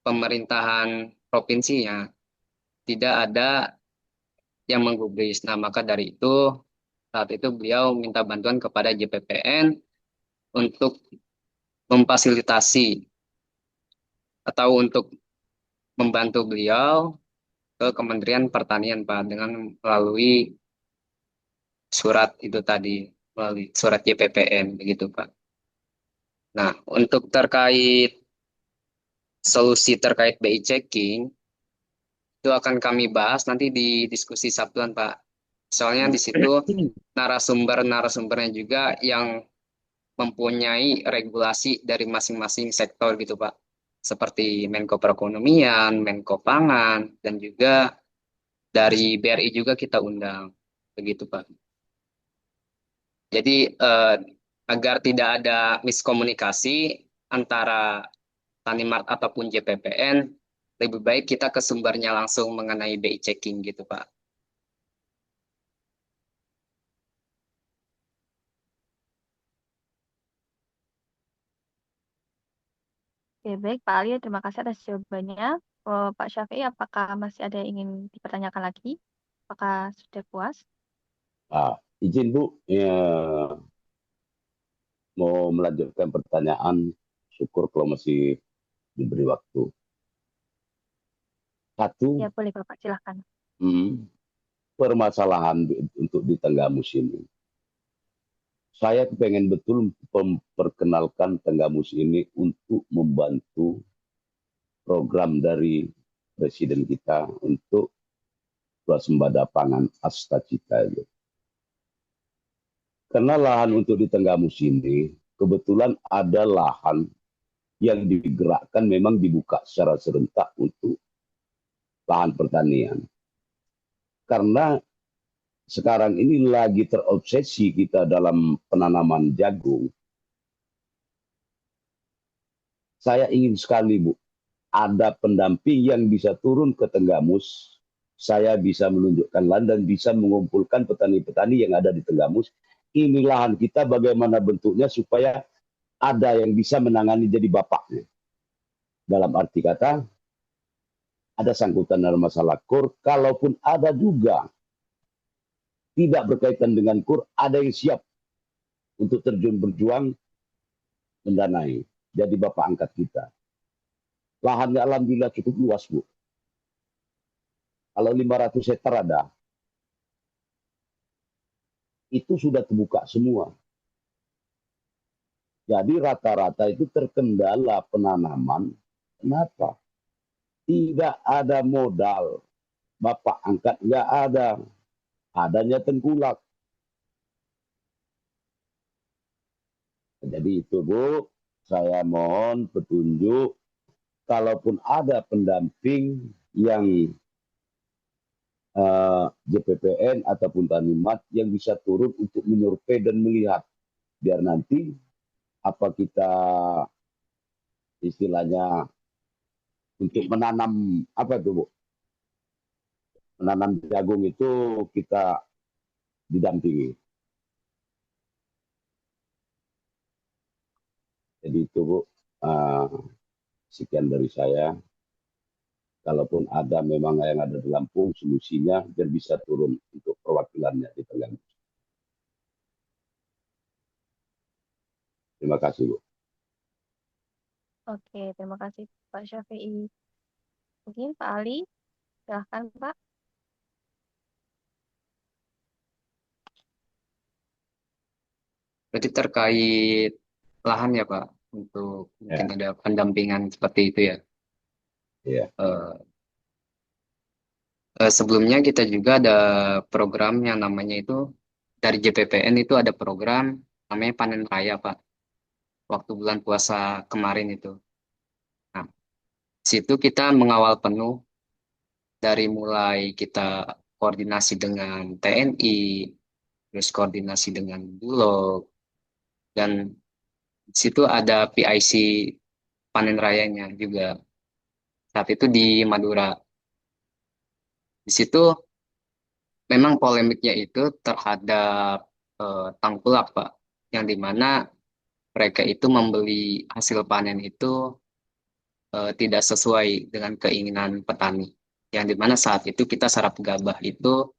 Speaker 9: pemerintahan provinsinya, tidak ada yang menggubris. Nah, maka dari itu, saat itu beliau minta bantuan kepada JPPN untuk memfasilitasi atau untuk membantu beliau ke Kementerian Pertanian, Pak, dengan melalui surat itu tadi, melalui surat JPPN, begitu, Pak. Nah, untuk terkait solusi terkait BI checking, itu akan kami bahas nanti di diskusi Sabtuan, Pak. Soalnya di situ narasumbernya juga yang mempunyai regulasi dari masing-masing sektor gitu, Pak. Seperti Menko Perekonomian, Menko Pangan, dan juga dari BRI juga kita undang. Begitu, Pak. Jadi agar tidak ada miskomunikasi antara Tanimart ataupun JPPN, lebih baik kita ke sumbernya langsung mengenai BI checking gitu, Pak.
Speaker 1: Oke, baik Pak Ali, terima kasih atas jawabannya. Pak Syafi'i, apakah masih ada yang ingin dipertanyakan lagi? Apakah sudah puas?
Speaker 11: Izin Bu, ya, mau melanjutkan pertanyaan. Syukur kalau masih diberi waktu. Satu,
Speaker 1: Ya, boleh Bapak, silahkan.
Speaker 11: permasalahan untuk di Tenggamus ini. Saya pengen betul memperkenalkan Tenggamus ini untuk membantu program dari Presiden kita untuk swasembada pangan Astacita itu. Karena lahan untuk di Tenggamus ini kebetulan ada lahan yang digerakkan memang dibuka secara serentak untuk lahan pertanian. Karena sekarang ini lagi terobsesi kita dalam penanaman jagung. Saya ingin sekali, Bu, ada pendamping yang bisa turun ke Tenggamus. Saya bisa menunjukkan lahan dan bisa mengumpulkan petani-petani yang ada di Tenggamus. Ini lahan kita bagaimana bentuknya supaya ada yang bisa menangani jadi bapaknya. Dalam arti kata, ada sangkutan dalam masalah KUR, kalaupun ada juga tidak berkaitan dengan KUR, ada yang siap untuk terjun berjuang mendanai. Jadi bapak angkat kita. Lahannya alhamdulillah cukup luas, Bu. Kalau 500 hektar ada, itu sudah terbuka semua. Jadi rata-rata itu terkendala penanaman. Kenapa? Tidak ada modal. Bapak angkat nggak ada. Adanya tengkulak. Jadi itu, Bu, saya mohon petunjuk. Kalaupun ada pendamping yang JPPN ataupun Tanimart yang bisa turun untuk menyurvei dan melihat. Biar nanti apa kita istilahnya untuk menanam apa itu, Bu? Menanam jagung itu kita didampingi. Jadi itu, Bu, sekian dari saya. Kalaupun ada memang yang ada di Lampung, solusinya biar bisa turun untuk perwakilannya di Terengganu. Terima kasih, Bu.
Speaker 1: Oke, terima kasih Pak Syafi'i. Mungkin Pak Ali, silahkan Pak.
Speaker 9: Berarti terkait lahan ya Pak, untuk mungkin
Speaker 11: Ya,
Speaker 9: ada pendampingan seperti itu ya.
Speaker 11: ya,
Speaker 9: Eh, Sebelumnya kita juga ada program yang namanya itu dari JPPN itu ada program namanya Panen Raya Pak, waktu bulan puasa kemarin itu. Nah, situ kita mengawal penuh dari mulai kita koordinasi dengan TNI, terus koordinasi dengan Bulog, dan di situ ada PIC panen rayanya juga. Saat itu di Madura. Di situ memang polemiknya itu terhadap tangkulak, Pak, yang dimana mereka itu membeli hasil panen itu tidak sesuai dengan keinginan petani. Yang dimana saat itu kita sarap gabah itu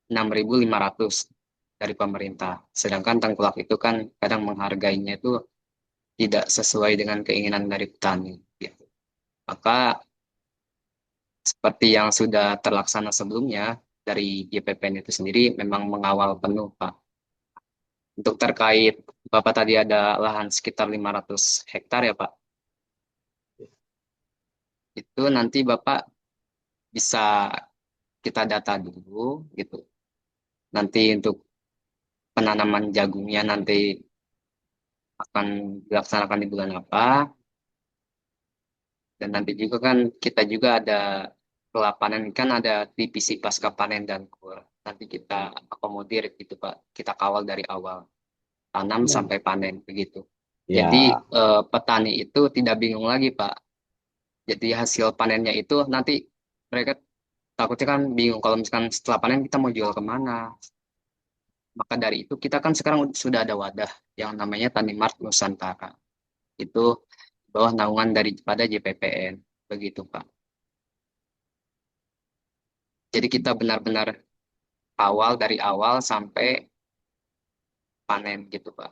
Speaker 9: 6.500 dari pemerintah. Sedangkan tengkulak itu kan kadang menghargainya itu tidak sesuai dengan keinginan dari petani. Gitu. Maka seperti yang sudah terlaksana sebelumnya dari JPPN itu sendiri memang mengawal penuh, Pak. Untuk terkait Bapak tadi ada lahan sekitar 500 hektar ya, Pak. Itu nanti Bapak bisa kita data dulu gitu. Nanti untuk penanaman jagungnya nanti akan dilaksanakan di bulan apa. Dan nanti juga kan kita juga ada setelah panen kan ada divisi pasca panen dan kur. Nanti kita akomodir gitu Pak. Kita kawal dari awal tanam sampai panen begitu. Jadi
Speaker 11: ya,
Speaker 9: petani itu tidak bingung lagi Pak. Jadi hasil panennya itu nanti mereka takutnya kan bingung kalau misalkan setelah panen kita mau jual kemana. Maka dari itu kita kan sekarang sudah ada wadah yang namanya Tani Mart Nusantara. Itu bawah naungan daripada JPPN begitu Pak. Jadi kita benar-benar awal dari awal sampai panen gitu Pak.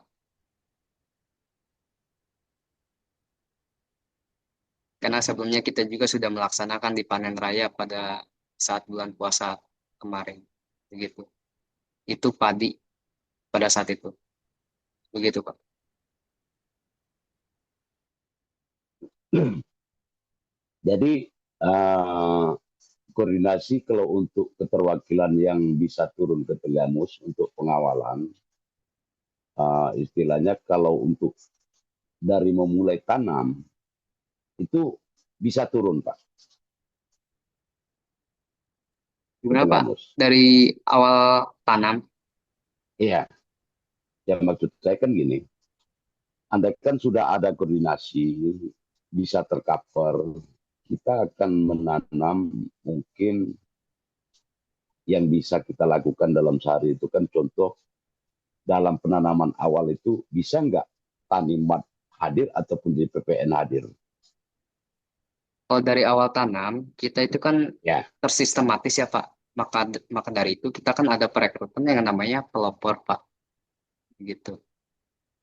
Speaker 9: Karena sebelumnya kita juga sudah melaksanakan di panen raya pada saat bulan puasa kemarin. Begitu. Itu padi pada saat itu. Begitu Pak.
Speaker 11: jadi eh, koordinasi kalau untuk keterwakilan yang bisa turun ke Tegamus untuk pengawalan, istilahnya kalau untuk dari memulai tanam itu bisa turun Pak ke
Speaker 9: Gimana Pak?
Speaker 11: Tegamus.
Speaker 9: Dari awal tanam,
Speaker 11: Iya, yang maksud saya kan gini, andai kan sudah ada koordinasi, bisa tercover, kita akan menanam mungkin yang bisa kita lakukan dalam sehari itu kan contoh dalam penanaman awal itu bisa nggak Tanimat hadir ataupun JPPN hadir.
Speaker 9: kalau dari awal tanam, kita itu kan
Speaker 11: Ya,
Speaker 9: tersistematis ya Pak. Maka dari itu kita kan ada perekrutan yang namanya pelopor Pak. Gitu.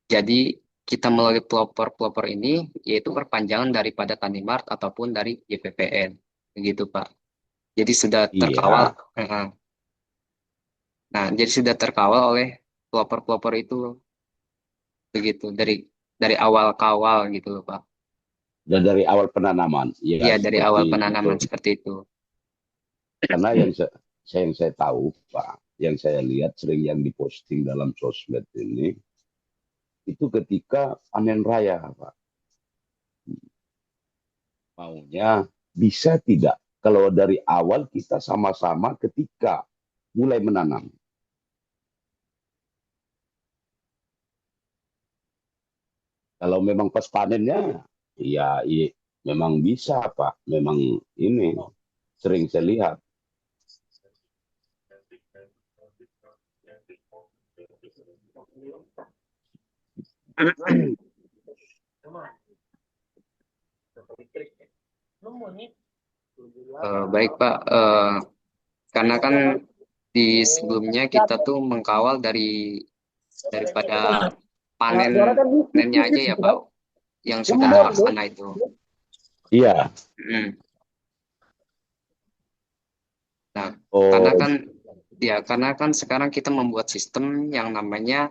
Speaker 9: Jadi kita melalui pelopor-pelopor ini yaitu perpanjangan daripada Tanimart ataupun dari JPPN. Begitu Pak. Jadi sudah terkawal.
Speaker 11: iya.
Speaker 9: Nah, jadi sudah terkawal oleh pelopor-pelopor itu begitu dari awal kawal gitu loh Pak.
Speaker 11: Dan dari awal penanaman, ya
Speaker 9: Iya, dari awal
Speaker 11: seperti
Speaker 9: penanaman
Speaker 11: itu.
Speaker 9: seperti itu.
Speaker 11: Karena yang saya tahu, Pak, yang saya lihat sering yang diposting dalam sosmed ini, itu ketika panen raya, Pak. Maunya bisa tidak kalau dari awal kita sama-sama ketika mulai menanam. Kalau memang pas panennya, ya memang bisa, Pak. Memang ini sering saya lihat.
Speaker 9: Baik Pak, karena kan di sebelumnya kita tuh mengkawal daripada panennya aja ya Pak, yang sudah terlaksana itu.
Speaker 11: Iya.
Speaker 9: Nah,
Speaker 11: Oh,
Speaker 9: karena kan sekarang kita membuat sistem yang namanya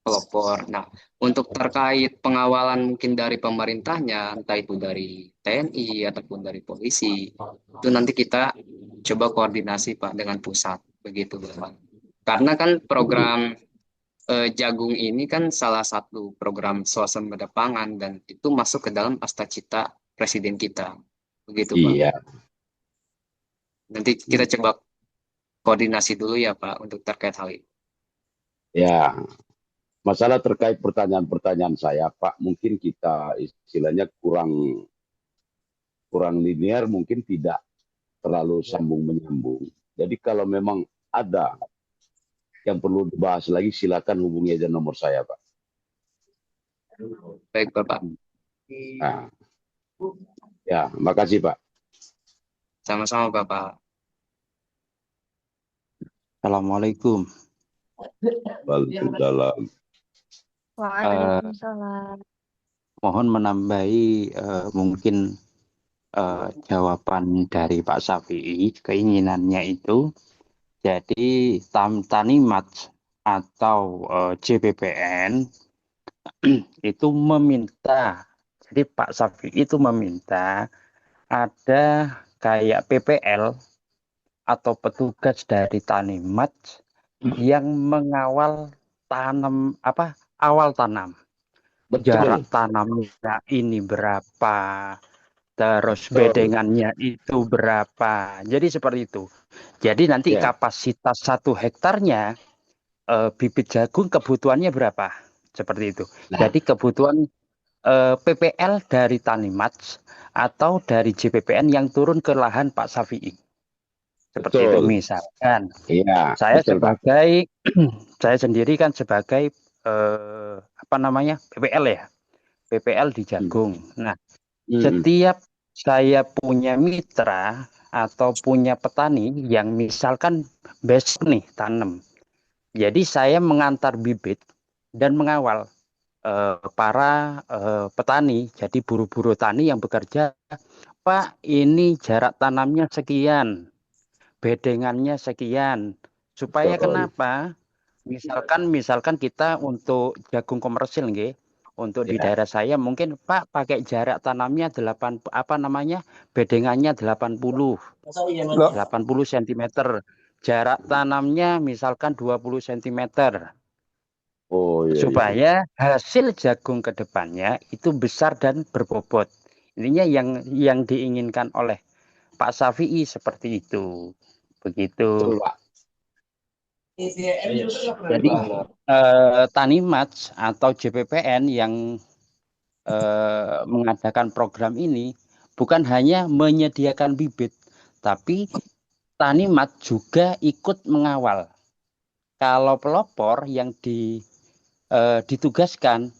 Speaker 9: pelopor. Nah, untuk terkait pengawalan mungkin dari pemerintahnya, entah itu dari TNI ataupun dari polisi, itu nanti kita coba koordinasi Pak dengan pusat, begitu Pak. Karena kan program Jagung ini kan salah satu program swasembada pangan dan itu masuk ke dalam Astacita Presiden kita, begitu Pak.
Speaker 11: iya.
Speaker 9: Nanti kita coba koordinasi dulu ya Pak untuk terkait hal ini.
Speaker 11: Ya, masalah terkait pertanyaan-pertanyaan saya, Pak, mungkin kita istilahnya kurang linear, mungkin tidak terlalu sambung menyambung. Jadi kalau memang ada yang perlu dibahas lagi, silakan hubungi aja nomor saya, Pak.
Speaker 9: Baik Bapak.
Speaker 11: Nah, ya, makasih Pak.
Speaker 9: Sama-sama Bapak.
Speaker 12: Assalamualaikum.
Speaker 11: Waalaikumsalam.
Speaker 1: Waalaikumsalam.
Speaker 12: Mohon menambahi mungkin jawaban dari Pak Syafi'i, keinginannya itu. Jadi Tanimat atau JPPN itu meminta, jadi Pak Syafi'i itu meminta ada kayak PPL atau petugas dari Tanimat yang mengawal awal tanam.
Speaker 11: Betul.
Speaker 12: Jarak tanamnya ini berapa, terus bedengannya itu berapa. Jadi seperti itu. Jadi nanti kapasitas 1 hektarnya bibit jagung kebutuhannya berapa? Seperti itu. Jadi kebutuhan PPL dari Tanimat atau dari JPPN yang turun ke lahan Pak Syafi'i. Seperti itu misalkan.
Speaker 11: Iya,
Speaker 12: Saya
Speaker 11: betul,
Speaker 12: sebagai saya sendiri kan sebagai PPL ya. PPL di jagung. Nah, setiap saya punya mitra atau punya petani yang misalkan besok nih tanam. Jadi saya mengantar bibit dan mengawal para petani, jadi buru-buru tani yang bekerja, Pak, ini jarak tanamnya sekian, bedengannya sekian. Supaya kenapa? Misalkan kita untuk jagung komersil nggih, untuk di daerah saya mungkin Pak pakai jarak tanamnya bedengannya 80 cm. Jarak tanamnya misalkan 20 cm.
Speaker 11: Oh, iya,
Speaker 12: supaya hasil jagung ke depannya itu besar dan berbobot. Intinya yang diinginkan oleh Pak Syafi'i seperti itu. Begitu.
Speaker 11: Betul, Pak.
Speaker 12: Jadi Tanimat atau JPPN yang mengadakan program ini bukan hanya menyediakan bibit, tapi Tanimat juga ikut mengawal. Kalau pelopor yang ditugaskan,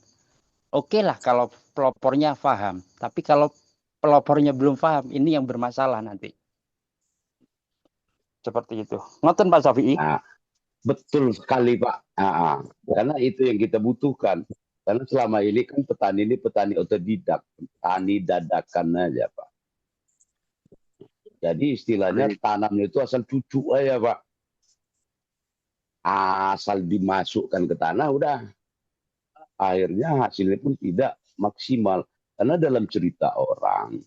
Speaker 12: oke lah kalau pelopornya paham. Tapi kalau pelopornya belum paham, ini yang bermasalah nanti. Seperti itu. Ngoten Pak Syafi'i?
Speaker 11: Nah, betul sekali Pak. Karena itu yang kita butuhkan. Karena selama ini kan petani ini petani otodidak, petani dadakan aja Pak. Jadi istilahnya tanamnya itu asal cucu aja Pak. Asal dimasukkan ke tanah udah. Akhirnya hasilnya pun tidak maksimal. Karena dalam cerita orang,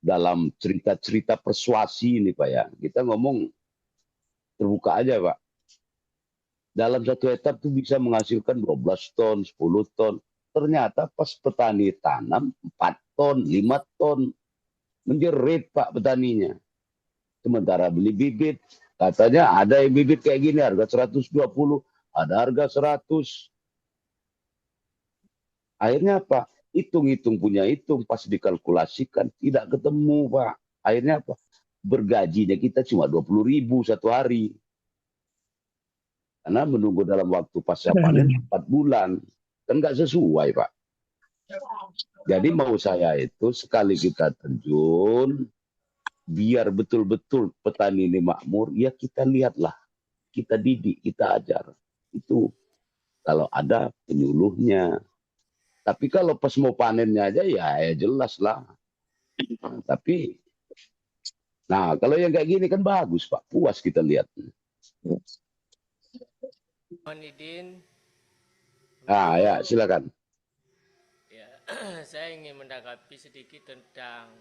Speaker 11: dalam cerita-cerita persuasi ini Pak ya, kita ngomong terbuka aja Pak. Dalam 1 hektar itu bisa menghasilkan 12 ton, 10 ton. Ternyata pas petani tanam 4 ton, 5 ton. Menjerit Pak petaninya. Sementara beli bibit, katanya ada yang bibit kayak gini harga 120, ada harga 100. Akhirnya apa? Hitung-hitung punya hitung, pas dikalkulasikan tidak ketemu Pak. Akhirnya apa? Bergajinya kita cuma 20.000 satu hari. Karena menunggu dalam waktu pasca panen 4 bulan. Kan nggak sesuai Pak. Jadi mau saya itu sekali kita terjun, biar betul-betul petani ini makmur, ya kita lihatlah, kita didik, kita ajar. Itu kalau ada penyuluhnya. Tapi kalau pas mau panennya aja ya jelas lah. Tapi, nah kalau yang kayak gini kan bagus Pak, puas kita lihat.
Speaker 13: Mohon izin.
Speaker 11: Ah ya silakan.
Speaker 13: Ya, saya ingin menanggapi sedikit tentang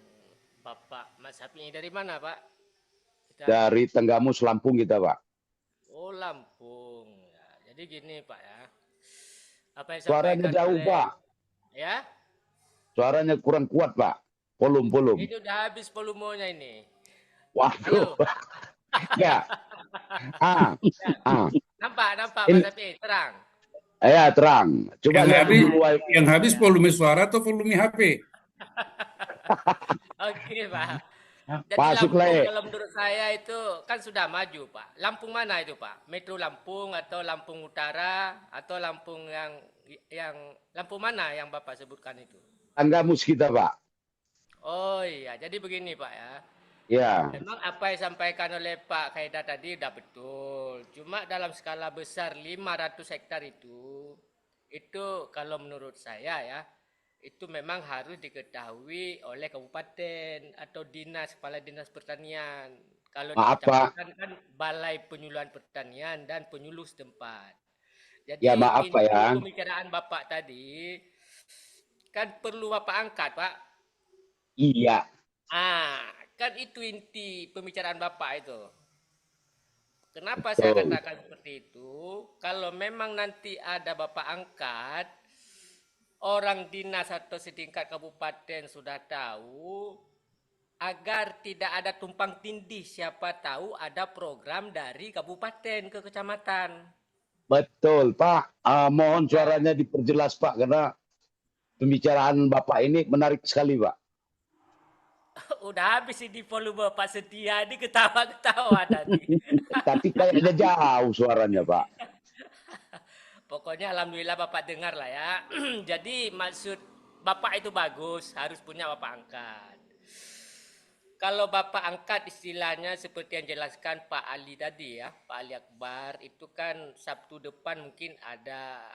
Speaker 13: Bapak Mas Hafiz ini dari mana Pak?
Speaker 11: Dari Tenggamus, Lampung kita Pak.
Speaker 13: Oh Lampung. Ya, jadi gini Pak ya. Apa yang
Speaker 11: Suaranya jauh
Speaker 13: oleh...
Speaker 11: Pak.
Speaker 13: Ya?
Speaker 11: Suaranya kurang kuat Pak. Volum.
Speaker 13: Ini udah habis volumenya ini.
Speaker 11: Waduh. Ya.
Speaker 13: Nampak Mas Hafiz, terang.
Speaker 11: Ya terang. Coba
Speaker 14: yang habis volume suara atau volume HP?
Speaker 13: Oke Pak. Jadi
Speaker 11: Masuk
Speaker 13: Lampung
Speaker 11: Le.
Speaker 13: kalau menurut saya itu kan sudah maju Pak. Lampung mana itu Pak? Metro Lampung atau Lampung Utara atau Lampung yang Lampung mana yang Bapak sebutkan itu?
Speaker 11: Tenggamus kita Pak.
Speaker 13: Oh iya, jadi begini Pak ya.
Speaker 11: Ya.
Speaker 13: Memang apa yang disampaikan oleh Pak Khaedar tadi udah betul. Cuma dalam skala besar 500 hektar itu kalau menurut saya ya, itu memang harus diketahui oleh kabupaten atau kepala dinas pertanian. Kalau di kecamatan kan balai penyuluhan pertanian dan penyuluh setempat. Jadi
Speaker 11: ya maaf Pak ya.
Speaker 13: Pembicaraan Bapak tadi kan perlu Bapak angkat Pak.
Speaker 11: Iya.
Speaker 13: Kan itu inti pembicaraan Bapak itu. Kenapa saya katakan seperti itu? Kalau memang nanti ada Bapak angkat, orang dinas atau setingkat kabupaten sudah tahu, agar tidak ada tumpang tindih, siapa tahu ada program dari kabupaten ke kecamatan.
Speaker 11: Betul Pak. Mohon suaranya diperjelas Pak, karena pembicaraan Bapak ini menarik sekali Pak.
Speaker 13: Udah habis ini volume Pak Setia, ini ketawa-ketawa tadi.
Speaker 11: Tapi kayaknya jauh suaranya Pak.
Speaker 13: Pokoknya alhamdulillah Bapak dengar lah ya. Jadi maksud Bapak itu bagus, harus punya Bapak angkat. Kalau Bapak angkat istilahnya seperti yang jelaskan Pak Ali tadi ya, Pak Ali Akbar, itu kan Sabtu depan mungkin ada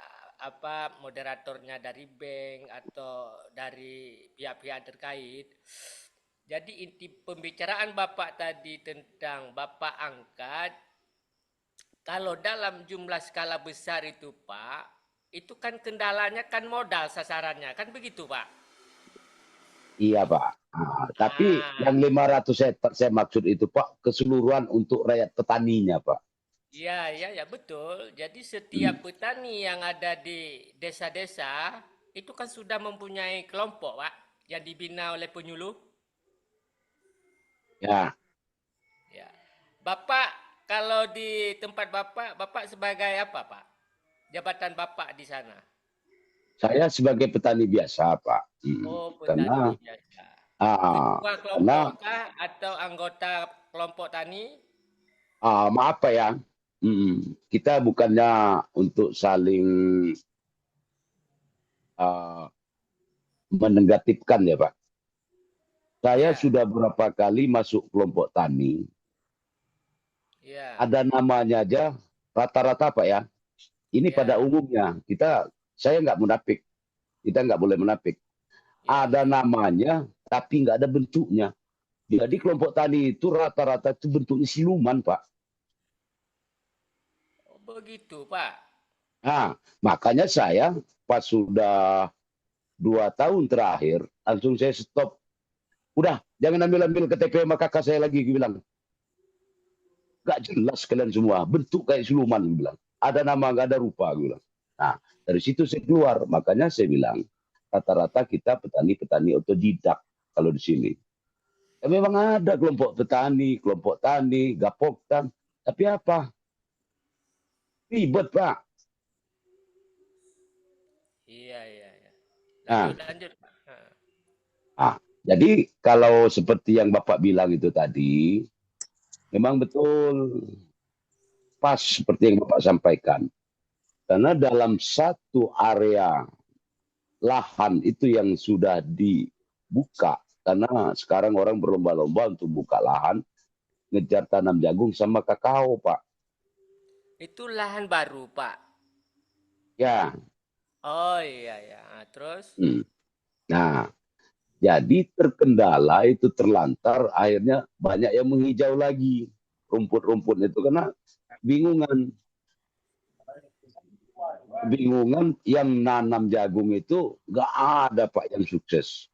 Speaker 13: moderatornya dari bank atau dari pihak-pihak terkait. Jadi inti pembicaraan Bapak tadi tentang Bapak angkat, kalau dalam jumlah skala besar itu Pak, itu kan kendalanya kan modal sasarannya, kan begitu Pak?
Speaker 11: Iya Pak. Tapi yang 500 hektar saya maksud itu Pak, keseluruhan untuk rakyat petaninya Pak.
Speaker 13: Iya betul. Jadi setiap petani yang ada di desa-desa, itu kan sudah mempunyai kelompok Pak, yang dibina oleh penyuluh.
Speaker 11: Ya.
Speaker 13: Bapak, kalau di tempat Bapak sebagai apa Pak? Jabatan Bapak di sana?
Speaker 11: Saya sebagai petani biasa Pak.
Speaker 13: Oh, petani biasa. Ketua kelompok kah atau anggota kelompok tani?
Speaker 11: Maaf Pak ya. Kita bukannya untuk saling menegatifkan ya Pak. Saya sudah berapa kali masuk kelompok tani. Ada namanya aja rata-rata Pak ya. Ini pada umumnya saya nggak munafik. Kita nggak boleh munafik. Ada namanya tapi nggak ada bentuknya. Jadi kelompok tani itu rata-rata itu bentuknya siluman Pak.
Speaker 13: Oh, begitu Pak.
Speaker 11: Makanya saya pas sudah 2 tahun terakhir langsung saya stop. Udah, jangan ambil KTP sama kakak saya lagi, gue bilang. Gak jelas kalian semua, bentuk kayak siluman, gue bilang. Ada nama, gak ada rupa, gue bilang. Nah, dari situ saya keluar. Makanya saya bilang, rata-rata kita petani-petani otodidak kalau di sini. Ya, memang ada kelompok tani, gapoktan. Tapi apa? Ribet, Pak.
Speaker 13: Iya. Lanjut.
Speaker 11: Jadi kalau seperti yang Bapak bilang itu tadi, memang betul pas seperti yang Bapak sampaikan. Karena dalam satu area lahan itu yang sudah dibuka Karena sekarang orang berlomba-lomba untuk buka lahan, ngejar tanam jagung sama kakao, Pak.
Speaker 13: Itu lahan baru, Pak.
Speaker 11: Ya.
Speaker 13: Oh iya ya. Nah, terus?
Speaker 11: Nah, jadi terkendala itu terlantar, akhirnya banyak yang menghijau lagi rumput-rumput itu karena bingungan yang nanam jagung itu nggak ada Pak yang sukses.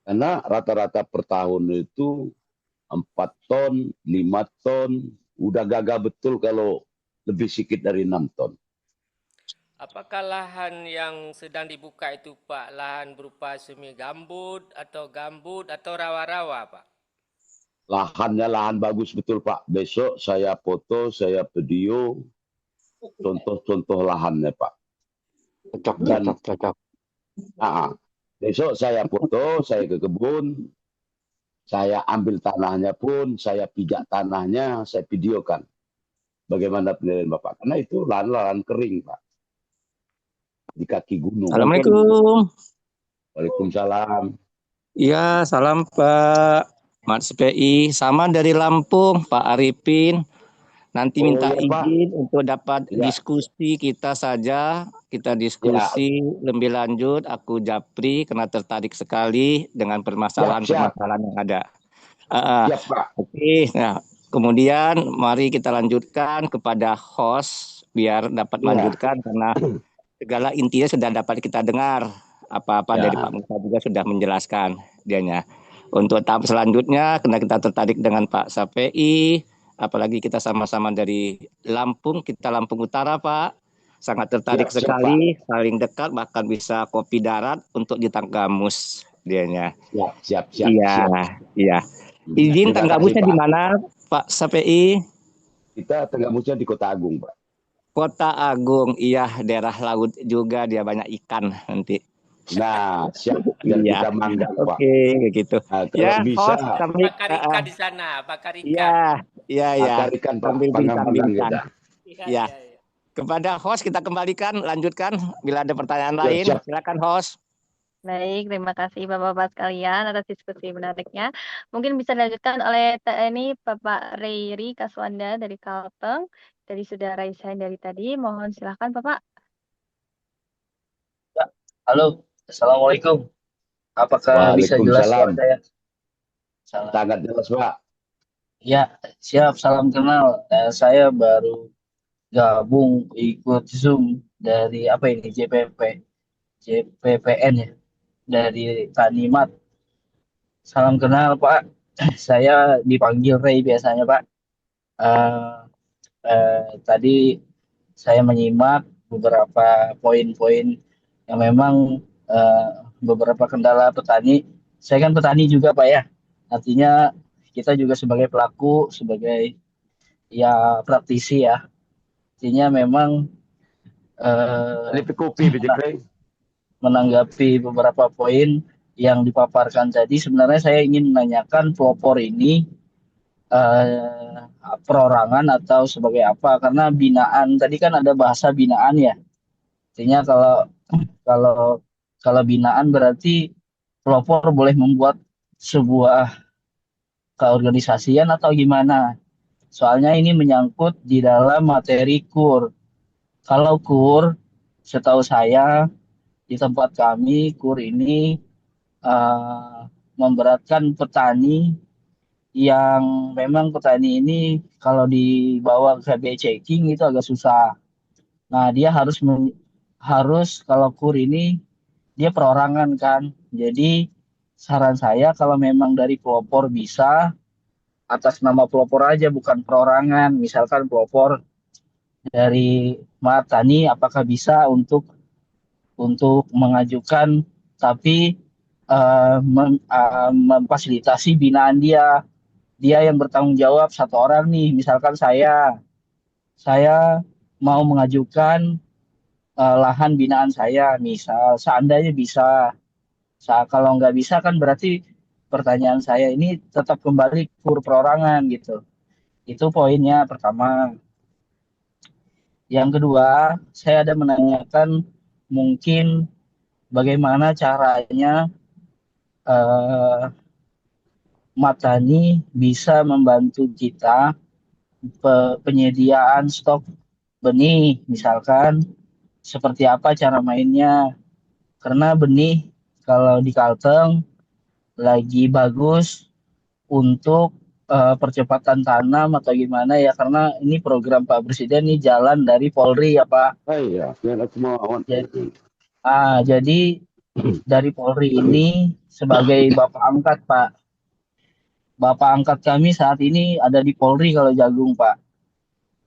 Speaker 11: Karena rata-rata per tahun itu 4 ton, 5 ton, udah gagal betul kalau lebih sedikit dari 6 ton.
Speaker 13: Apakah lahan yang sedang dibuka itu, Pak, lahan berupa semi gambut atau rawa-rawa, Pak?
Speaker 11: Lahannya lahan bagus betul, Pak. Besok saya foto, saya video contoh-contoh lahannya, Pak.
Speaker 12: Cocok.
Speaker 11: Besok saya foto, saya ke kebun, saya ambil tanahnya pun, saya pijak tanahnya, saya videokan. Bagaimana penilaian Bapak? Karena itu lahan-lahan kering, Pak. Di kaki gunung.
Speaker 8: Assalamualaikum.
Speaker 11: Waalaikumsalam.
Speaker 8: Iya, salam Pak Mas PI. Sama dari Lampung, Pak Arifin. Nanti minta izin untuk dapat diskusi kita saja. Kita diskusi lebih lanjut. Aku Japri karena tertarik sekali dengan permasalahan-permasalahan yang ada. Oke, nah kemudian mari kita lanjutkan kepada host biar dapat melanjutkan karena segala intinya sudah dapat kita dengar. Apa-apa dari Pak Musa juga sudah menjelaskan dianya. Untuk tahap selanjutnya, karena kita tertarik dengan Pak Sapei, apalagi kita sama-sama dari Lampung, kita Lampung Utara, Pak. Sangat tertarik sekali, saling dekat, bahkan bisa kopi darat untuk di Tanggamus dianya.
Speaker 11: Siap.
Speaker 8: Iya. Izin Tanggamusnya di mana, Pak Sapei?
Speaker 11: Kita Tanggamusnya di Kota Agung, Pak.
Speaker 8: Kota Agung, iya, daerah laut juga, dia banyak ikan nanti.
Speaker 11: Nah, siap biar kita manggang, Pak.
Speaker 8: Oke, gitu.
Speaker 11: Nah, kalau bisa
Speaker 13: bakar ikan di sana, bakar ikan.
Speaker 8: Iya.
Speaker 11: Bakar ikan, Pak. Panggang kita.
Speaker 8: Iya. Kepada host kita kembalikan, lanjutkan. Bila ada pertanyaan lain, silakan host.
Speaker 1: Baik, terima kasih Bapak-Bapak sekalian atas diskusi menariknya. Mungkin bisa dilanjutkan oleh TNI Bapak Reiri Kaswanda dari Kalteng. Dari sudah raise hand dari tadi. Mohon silahkan Bapak.
Speaker 15: Halo, Assalamualaikum. Apakah bisa jelas suara saya?
Speaker 11: Sangat jelas, Pak.
Speaker 15: Ya, siap. Salam kenal. Saya baru gabung ikut Zoom dari JPPN ya, dari Tanimat. Salam kenal, Pak. Saya dipanggil Ray biasanya, Pak. Tadi saya menyimak beberapa poin-poin yang memang beberapa kendala petani. Saya kan petani juga, Pak ya. Artinya kita juga sebagai pelaku, sebagai ya praktisi ya. Artinya memang menanggapi beberapa poin yang dipaparkan tadi, sebenarnya saya ingin menanyakan pelopor ini perorangan atau sebagai apa? Karena binaan tadi kan ada bahasa binaan ya. Artinya kalau binaan berarti pelopor boleh membuat sebuah keorganisasian atau gimana? Soalnya ini menyangkut di dalam materi KUR. Kalau KUR, setahu saya di tempat kami KUR ini memberatkan petani yang memang petani ini kalau dibawa ke KB checking itu agak susah. Nah, dia harus kalau KUR ini dia perorangan kan. Jadi saran saya kalau memang dari pelopor bisa atas nama pelopor aja bukan perorangan. Misalkan pelopor dari Martani apakah bisa untuk mengajukan tapi memfasilitasi binaan dia yang bertanggung jawab satu orang nih, misalkan saya mau mengajukan lahan binaan saya, misal seandainya bisa. Kalau nggak bisa kan berarti pertanyaan saya ini tetap kembali KUR perorangan gitu. Itu poinnya pertama. Yang kedua, saya ada menanyakan mungkin bagaimana caranya eh, Matani bisa membantu kita penyediaan stok benih, misalkan seperti apa cara mainnya. Karena benih kalau di Kalteng lagi bagus untuk percepatan tanam atau gimana ya, karena ini program Pak Presiden ini jalan dari Polri ya Pak.
Speaker 11: Iya, biar aku mau awan.
Speaker 15: Jadi dari Polri ini sebagai Bapak angkat Pak. Bapak angkat kami saat ini ada di Polri kalau jagung Pak.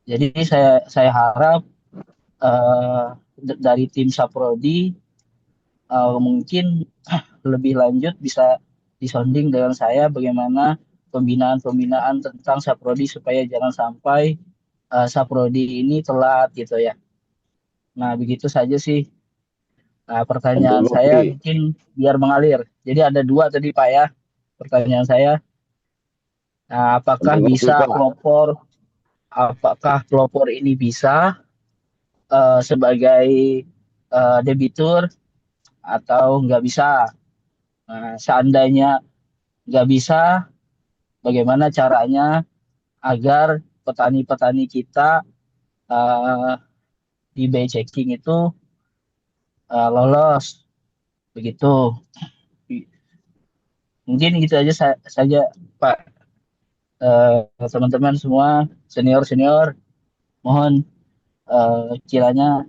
Speaker 15: Jadi saya harap eh, dari tim Saprodi mungkin lebih lanjut bisa disonding dengan saya bagaimana pembinaan-pembinaan tentang Saprodi supaya jangan sampai Saprodi ini telat gitu ya. Nah, begitu saja sih. Nah, pertanyaan saya mungkin biar mengalir. Jadi ada dua tadi Pak ya pertanyaan saya. Nah, apakah pelopor ini bisa sebagai debitur atau nggak bisa? Nah, seandainya nggak bisa, bagaimana caranya agar petani-petani kita uh, di BI checking itu lolos begitu. Mungkin gitu aja saja Pak. Teman-teman semua senior mohon kiranya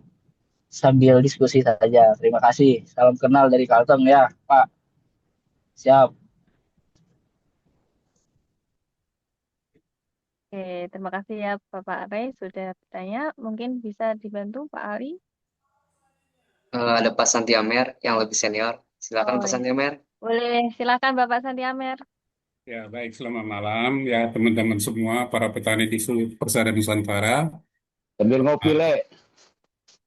Speaker 15: sambil diskusi saja. Terima kasih. Salam kenal dari Kalteng ya Pak. Siap.
Speaker 1: Oke, terima kasih ya Bapak Rey sudah bertanya. Mungkin bisa dibantu Pak Ali.
Speaker 9: Ada Pak Santi Amer yang lebih senior. Silakan Pak Santi Amer.
Speaker 1: Boleh, silakan Bapak Santi Amer.
Speaker 14: Ya, baik, selamat malam ya teman-teman semua, para petani di seluruh persada Nusantara.
Speaker 11: Sambil ngopi, Le.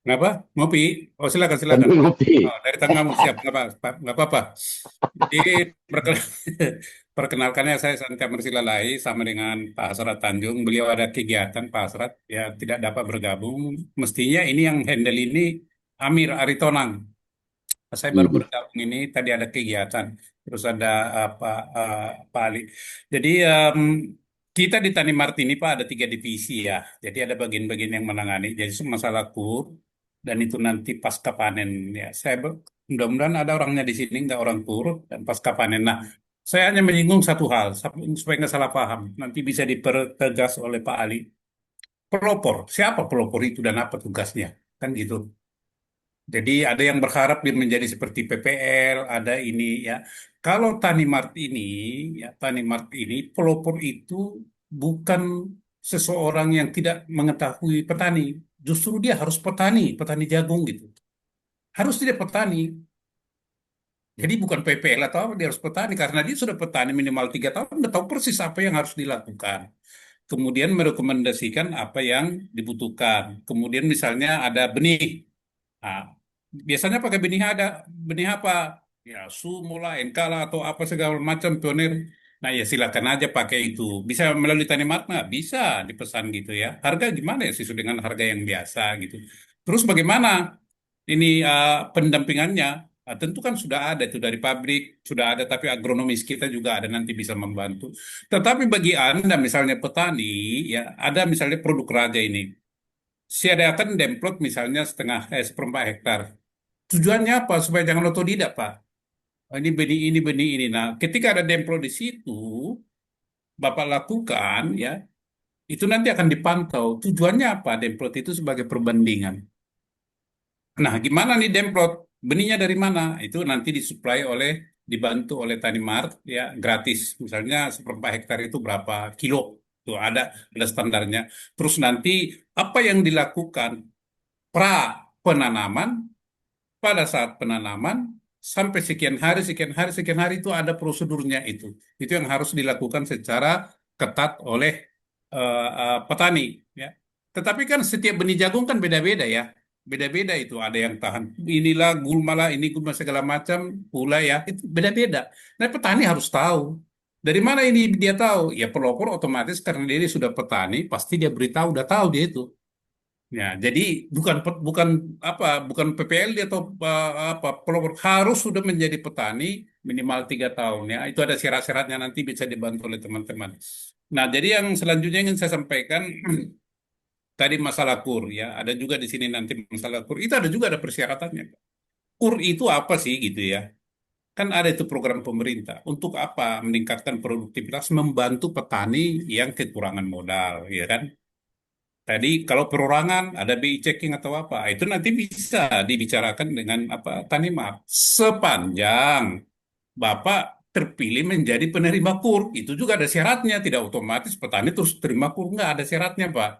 Speaker 14: Kenapa? Ngopi? Oh, silakan.
Speaker 11: Sambil ngopi.
Speaker 14: Oh, dari tengahmu, siap. Nggak apa-apa. Jadi, perkenalkannya saya Santi Amer Silalai sama dengan Pak Hasrat Tanjung. Beliau ada kegiatan, Pak Hasrat, ya tidak dapat bergabung. Mestinya ini yang handle ini Amir Aritonang. Saya baru bergabung ini, tadi ada kegiatan, terus ada Pak Ali. Jadi kita di Tani Martini Pak ada 3 divisi ya. Jadi ada bagian-bagian yang menangani. Jadi masalah kur dan itu nanti pasca panen ya. Mudah-mudahan ada orangnya di sini, nggak orang kur dan pasca panen. Nah, saya hanya menyinggung satu hal supaya nggak salah paham. Nanti bisa dipertegas oleh Pak Ali. Pelopor, siapa pelopor itu dan apa tugasnya? Kan gitu. Jadi ada yang berharap dia menjadi seperti PPL, ada ini ya. Kalau Tani Mart ini, ya Tani Mart ini pelopor itu bukan seseorang yang tidak mengetahui petani. Justru dia harus petani, petani jagung gitu. Harus dia petani. Jadi bukan PPL atau apa, dia harus petani karena dia sudah petani minimal 3 tahun, udah tahu persis apa yang harus dilakukan. Kemudian merekomendasikan apa yang dibutuhkan. Kemudian misalnya ada benih. Nah, biasanya pakai benih apa? Ya, Sumo lah, NK lah, atau apa segala macam pionir. Nah, ya silakan aja pakai itu. Bisa melalui Tani Mart nggak? Bisa dipesan gitu ya. Harga gimana ya sesuai dengan harga yang biasa gitu. Terus bagaimana ini pendampingannya? Nah, tentu kan sudah ada itu dari pabrik, sudah ada, tapi agronomis kita juga ada nanti bisa membantu. Tetapi bagi Anda misalnya petani, ya ada misalnya produk raja ini. Siadakan demplot misalnya seperempat hektar. Tujuannya apa? Supaya jangan otodidak, Pak. Oh, ini benih ini, benih ini. Nah, ketika ada demplot di situ, Bapak lakukan, ya, itu nanti akan dipantau. Tujuannya apa? Demplot itu sebagai perbandingan. Nah, gimana nih demplot? Benihnya dari mana? Itu nanti disuplai dibantu oleh Tani Mart, ya, gratis. Misalnya seperempat hektar itu berapa kilo? Tuh ada standarnya. Terus nanti apa yang dilakukan pra penanaman, pada saat penanaman sampai sekian hari itu ada prosedurnya itu. Itu yang harus dilakukan secara ketat oleh petani, ya. Tetapi kan setiap benih jagung kan beda-beda ya. Beda-beda itu ada yang tahan inilah gulma lah, ini gulma segala macam pula ya. Itu beda-beda. Nah, petani harus tahu. Dari mana ini dia tahu? Ya pelopor otomatis karena dia sudah petani, pasti dia beritahu, udah tahu dia itu. Ya, jadi bukan PPLD atau pelopor harus sudah menjadi petani minimal 3 tahun ya. Itu ada syarat-syaratnya nanti bisa dibantu oleh teman-teman. Nah, jadi yang selanjutnya ingin saya sampaikan tadi masalah kur ya. Ada juga di sini nanti masalah kur. Itu ada juga ada persyaratannya. Kur itu apa sih gitu ya? Kan ada itu program pemerintah. Untuk apa? Meningkatkan produktivitas, membantu petani yang kekurangan modal, ya kan? Tadi kalau perorangan ada BI checking atau apa, itu nanti bisa dibicarakan dengan apa Tanimar. Sepanjang Bapak terpilih menjadi penerima kur, itu juga ada syaratnya. Tidak otomatis petani terus terima kur, nggak ada syaratnya, Pak.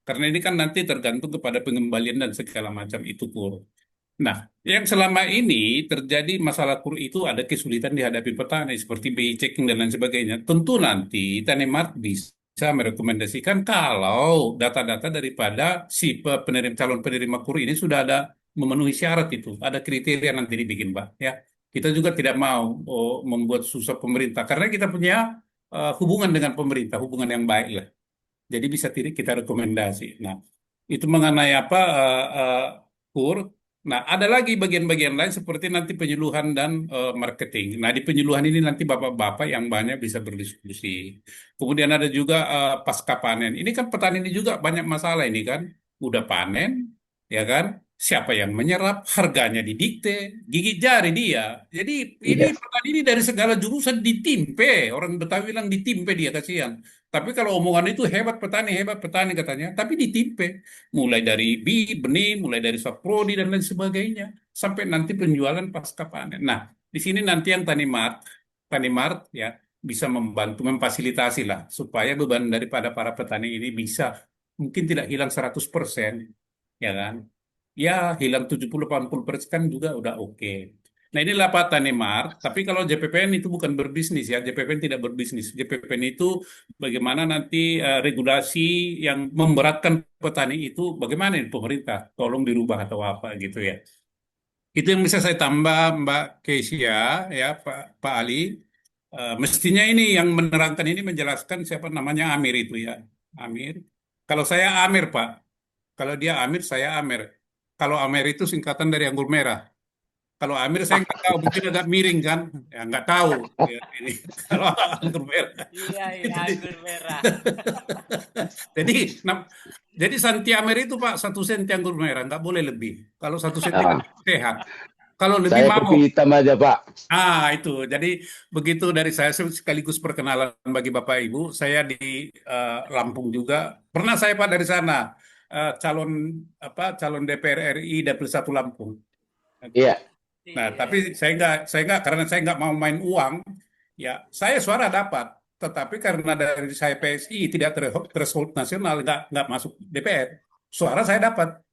Speaker 14: Karena ini kan nanti tergantung kepada pengembalian dan segala macam itu kur. Nah, yang selama ini terjadi masalah kur itu ada kesulitan dihadapi petani seperti BI checking dan lain sebagainya. Tentu nanti Tanimart bisa merekomendasikan kalau data-data daripada si calon penerima kur ini sudah ada memenuhi syarat itu, ada kriteria nanti dibikin, Pak. Ya, kita juga tidak mau membuat susah pemerintah karena kita punya hubungan dengan pemerintah, hubungan yang baik lah. Jadi bisa kita rekomendasi. Nah, itu mengenai apa kur. Nah, ada lagi bagian-bagian lain seperti nanti penyuluhan dan marketing. Nah, di penyuluhan ini nanti bapak-bapak yang banyak bisa berdiskusi. Kemudian ada juga pasca panen. Ini kan petani ini juga banyak masalah ini kan. Udah panen, ya kan? Siapa yang menyerap, harganya didikte, gigit jari dia. Jadi ini
Speaker 11: Iya.
Speaker 14: petani ini dari segala jurusan ditimpe. Orang Betawi bilang ditimpe dia, kasihan. Tapi kalau omongan itu hebat petani katanya, tapi ditimpe. Mulai dari benih, mulai dari saprodi dan lain sebagainya, sampai nanti penjualan pasca panen. Nah, di sini nanti yang Tanimart ya bisa membantu memfasilitasi lah supaya beban daripada para petani ini bisa mungkin tidak hilang 100%, ya kan? Ya, hilang 70-80% kan juga udah oke. Nah, inilah Pak Tanimart. Tapi kalau JPPN itu bukan berbisnis ya. JPPN tidak berbisnis. JPPN itu bagaimana nanti regulasi yang memberatkan petani itu bagaimana ini pemerintah tolong dirubah atau apa gitu ya. Itu yang bisa saya tambah Mbak Kesia ya Pak Ali. Mestinya ini yang menerangkan ini menjelaskan siapa namanya Amir itu ya. Amir. Kalau saya Amir Pak. Kalau dia Amir saya Amer. Kalau Amer itu singkatan dari anggur merah. Kalau Amir saya nggak tahu, mungkin agak miring kan? Ya nggak tahu. Ya, ini kalau anggur merah.
Speaker 13: Iya, iya,
Speaker 14: Jadi,
Speaker 13: anggur merah.
Speaker 14: jadi, jadi Santi Amer itu Pak 1 senti anggur merah, nggak boleh lebih. Kalau 1 senti kan
Speaker 11: Ah,
Speaker 14: sehat. Kalau lebih
Speaker 11: saya kopi
Speaker 14: mabuk.
Speaker 11: hitam aja, Pak.
Speaker 14: Itu. Jadi begitu dari saya sekaligus perkenalan bagi Bapak Ibu. Saya di Lampung juga. Pernah saya Pak dari sana calon calon DPR RI Dapil 1 Lampung.
Speaker 11: Iya.
Speaker 14: Nah, tapi saya nggak karena saya nggak mau main uang, ya saya suara dapat. Tetapi karena dari saya PSI tidak threshold nasional nggak masuk DPR, suara saya dapat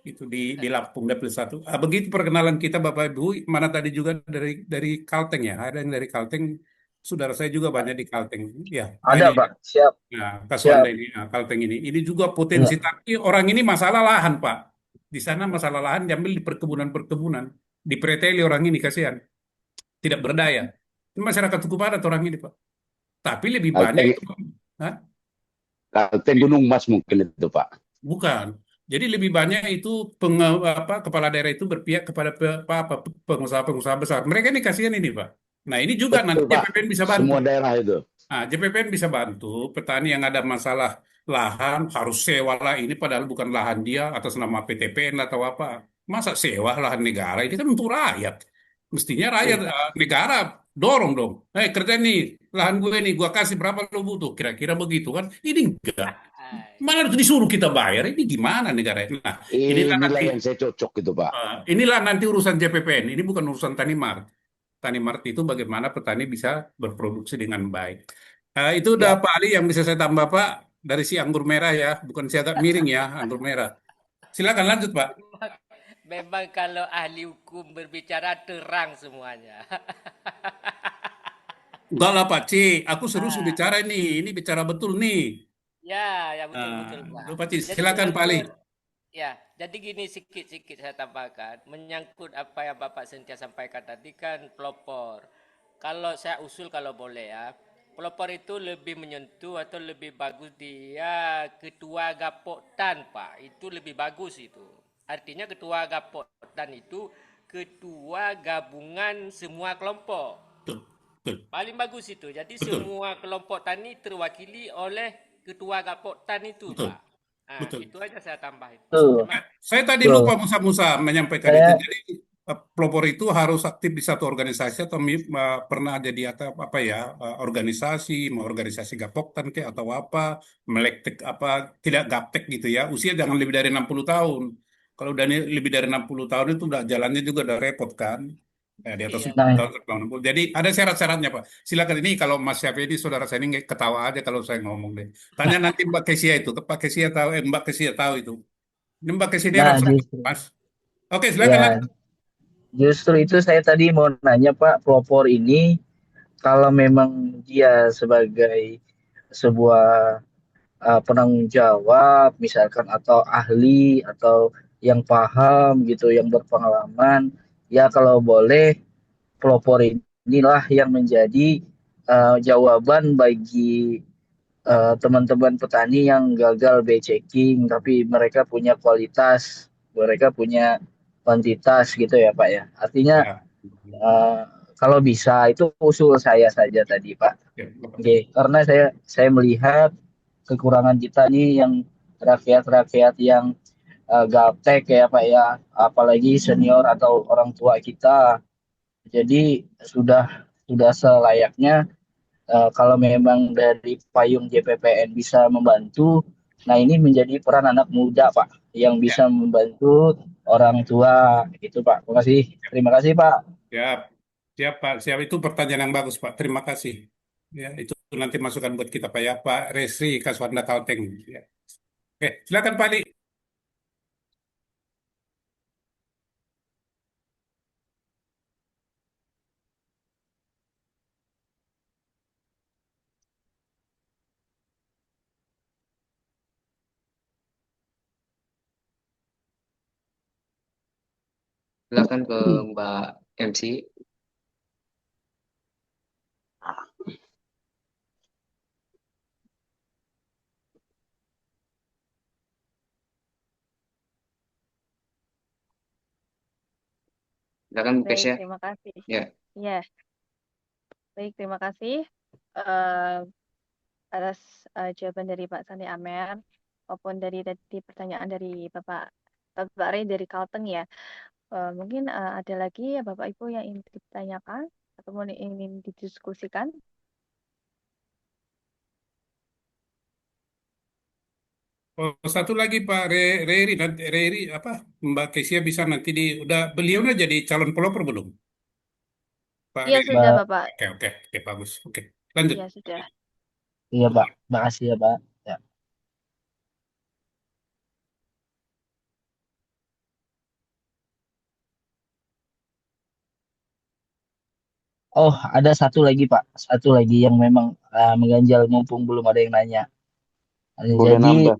Speaker 14: itu di Lampung Dapil 1. Begitu perkenalan kita Bapak Ibu, mana tadi juga dari Kalteng ya, ada yang dari Kalteng, saudara saya juga banyak di Kalteng, ya
Speaker 15: Ada,
Speaker 14: banyak.
Speaker 15: Pak. Siap.
Speaker 14: Nah,
Speaker 15: Siap.
Speaker 14: Kaswanda ini, Kalteng ini juga potensi,
Speaker 15: Ya.
Speaker 14: tapi orang ini masalah lahan Pak. Di sana masalah lahan diambil di perkebunan-perkebunan, dipreteli orang ini kasihan, tidak berdaya. Ini masyarakat suku padat orang ini Pak. Tapi lebih banyak
Speaker 11: Kalteng,
Speaker 14: itu, Hah?
Speaker 11: Kalteng Gunung Mas mungkin itu, Pak.
Speaker 14: Bukan. Jadi lebih banyak itu kepala daerah itu berpihak kepada pengusaha-pengusaha besar. Mereka ini kasihan ini Pak. Nah ini juga nanti
Speaker 11: Betul, Pak.
Speaker 14: JPPN bisa bantu.
Speaker 11: Semua daerah itu.
Speaker 14: Nah, JPPN bisa bantu petani yang ada masalah lahan harus sewa lah ini padahal bukan lahan dia atas nama PTPN atau apa. Masa sewa lahan negara ini kan untuk rakyat. Mestinya rakyat negara dorong dong. Kerja nih lahan gue nih gue kasih berapa lo butuh kira-kira begitu kan. Ini enggak. Malah disuruh kita bayar. Ini gimana negara ini? Nah,
Speaker 11: Inilah yang saya cocok itu, Pak.
Speaker 14: inilah nanti urusan JPPN. Ini bukan urusan Tanimart. Tanimart itu bagaimana petani bisa berproduksi dengan baik. Itu udah
Speaker 11: Ya.
Speaker 14: Pak Ali yang bisa saya tambah Pak dari si anggur merah ya, bukan si agak miring ya anggur merah. Silakan lanjut Pak.
Speaker 13: Memang kalau ahli hukum berbicara terang semuanya.
Speaker 14: Enggak lah Pak C, aku serius bicara ini bicara betul nih.
Speaker 13: Ya, betul-betul Pak.
Speaker 14: Pak C,
Speaker 13: Jadi
Speaker 14: silakan Pak Ali.
Speaker 13: Ya, jadi gini sikit-sikit saya tambahkan, menyangkut apa yang Bapak Sentia sampaikan tadi kan pelopor. Kalau saya usul kalau boleh ya, pelopor itu lebih menyentuh atau lebih bagus dia ketua Gapoktan, Pak. Itu lebih bagus itu. Artinya ketua Gapoktan itu ketua gabungan semua kelompok. Paling bagus itu. Jadi semua kelompok tani terwakili oleh ketua Gapoktan itu, Pak. Nah, itu aja saya tambah itu.
Speaker 14: Saya tadi lupa Musa menyampaikan itu. Jadi pelopor itu harus aktif di satu organisasi atau pernah jadi apa ya organisasi, mau organisasi Gapoktan ke atau apa, melektek apa tidak gaptek gitu ya. Usia jangan lebih dari 60 tahun. Kalau udah lebih dari 60 tahun itu udah jalannya juga udah repot kan. Ya, di atas 60 tahun sampai 60. Jadi ada syarat-syaratnya Pak. Silakan ini kalau Mas Syafri saudara saya ini ketawa aja kalau saya ngomong deh. Tanya nanti Mbak Kesia itu, Pak Kesia tahu, Mbak Kesia tahu itu. Ini Mbak Kesia ini
Speaker 15: Nah,
Speaker 14: rasa,
Speaker 15: justru,
Speaker 14: Mas. Oke, silakan.
Speaker 15: ya, justru itu saya tadi mau nanya Pak, pelopor ini kalau memang dia sebagai sebuah penanggung jawab, misalkan atau ahli atau yang paham gitu, yang berpengalaman, ya kalau boleh pelopor inilah yang menjadi jawaban bagi teman-teman petani yang gagal B-checking, tapi mereka punya kualitas, mereka punya kuantitas gitu ya Pak ya. Artinya eh, kalau bisa itu usul saya saja tadi Pak. Oke, karena saya melihat kekurangan kita nih yang rakyat-rakyat yang gaptek ya Pak ya, apalagi senior atau orang tua kita. Jadi sudah selayaknya kalau memang dari payung JPPN bisa membantu, nah ini menjadi peran anak muda Pak yang bisa membantu orang tua gitu Pak. Terima kasih Pak.
Speaker 14: Siap, siap Pak. Siap itu pertanyaan yang bagus Pak. Terima kasih. Ya, itu nanti masukan buat kita Pak ya. Pak Resri Kaswanda Kalteng. Ya. Oke, silakan Pak Ali.
Speaker 9: Silakan ke Mbak MC. Silakan
Speaker 1: Baik,
Speaker 9: Kesya.
Speaker 1: terima kasih.
Speaker 9: Ya.
Speaker 1: Ya, baik, terima kasih eh, atas jawaban dari Pak Sandi Amer maupun dari tadi pertanyaan dari Bapak Ray dari Kalteng ya. Mungkin ada lagi ya Bapak Ibu yang ingin ditanyakan atau ingin didiskusikan.
Speaker 14: Oh, satu lagi Pak Reri nanti Reri apa Mbak Kesia bisa nanti udah beliaunya jadi calon pelopor belum? Pak
Speaker 1: Iya
Speaker 14: Reri.
Speaker 1: sudah Bapak.
Speaker 14: Oke, bagus. Oke, lanjut.
Speaker 1: Iya sudah.
Speaker 15: Iya Pak, makasih ya Pak. Ya. Oh, ada satu lagi Pak, satu lagi yang memang mengganjal mumpung belum ada yang nanya.
Speaker 12: Boleh
Speaker 15: Jadi
Speaker 12: nambah.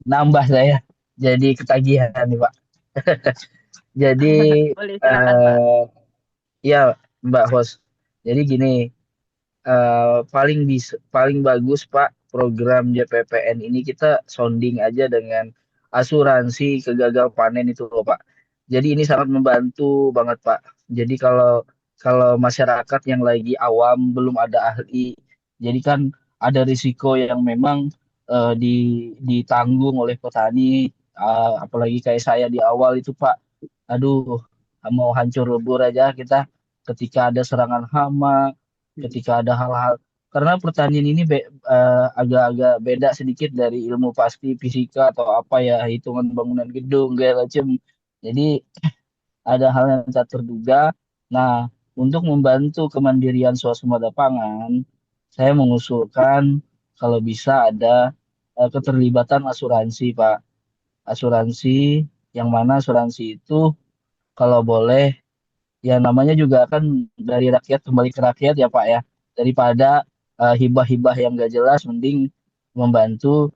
Speaker 15: nambah saya, jadi ketagihan nih Pak. Jadi
Speaker 1: Boleh silakan Pak.
Speaker 15: ya Mbak Host. Jadi gini, paling bagus Pak program JPPN ini kita sounding aja dengan asuransi kegagal panen itu loh Pak. Jadi ini sangat membantu banget Pak. Jadi kalau kalau masyarakat yang lagi awam belum ada ahli, jadi kan ada risiko yang memang ditanggung oleh petani, apalagi kayak saya di awal itu Pak. Aduh, mau hancur lebur aja kita ketika ada serangan hama, ketika ada hal-hal karena pertanian ini agak-agak beda sedikit dari ilmu pasti fisika atau apa ya hitungan bangunan gedung segala macam. Jadi ada hal yang tak terduga. Nah, untuk membantu kemandirian swasembada pangan, saya mengusulkan kalau bisa ada keterlibatan asuransi, Pak. Asuransi yang mana asuransi itu kalau boleh ya namanya juga kan dari rakyat kembali ke rakyat ya Pak ya. Daripada hibah-hibah yang gak jelas, mending membantu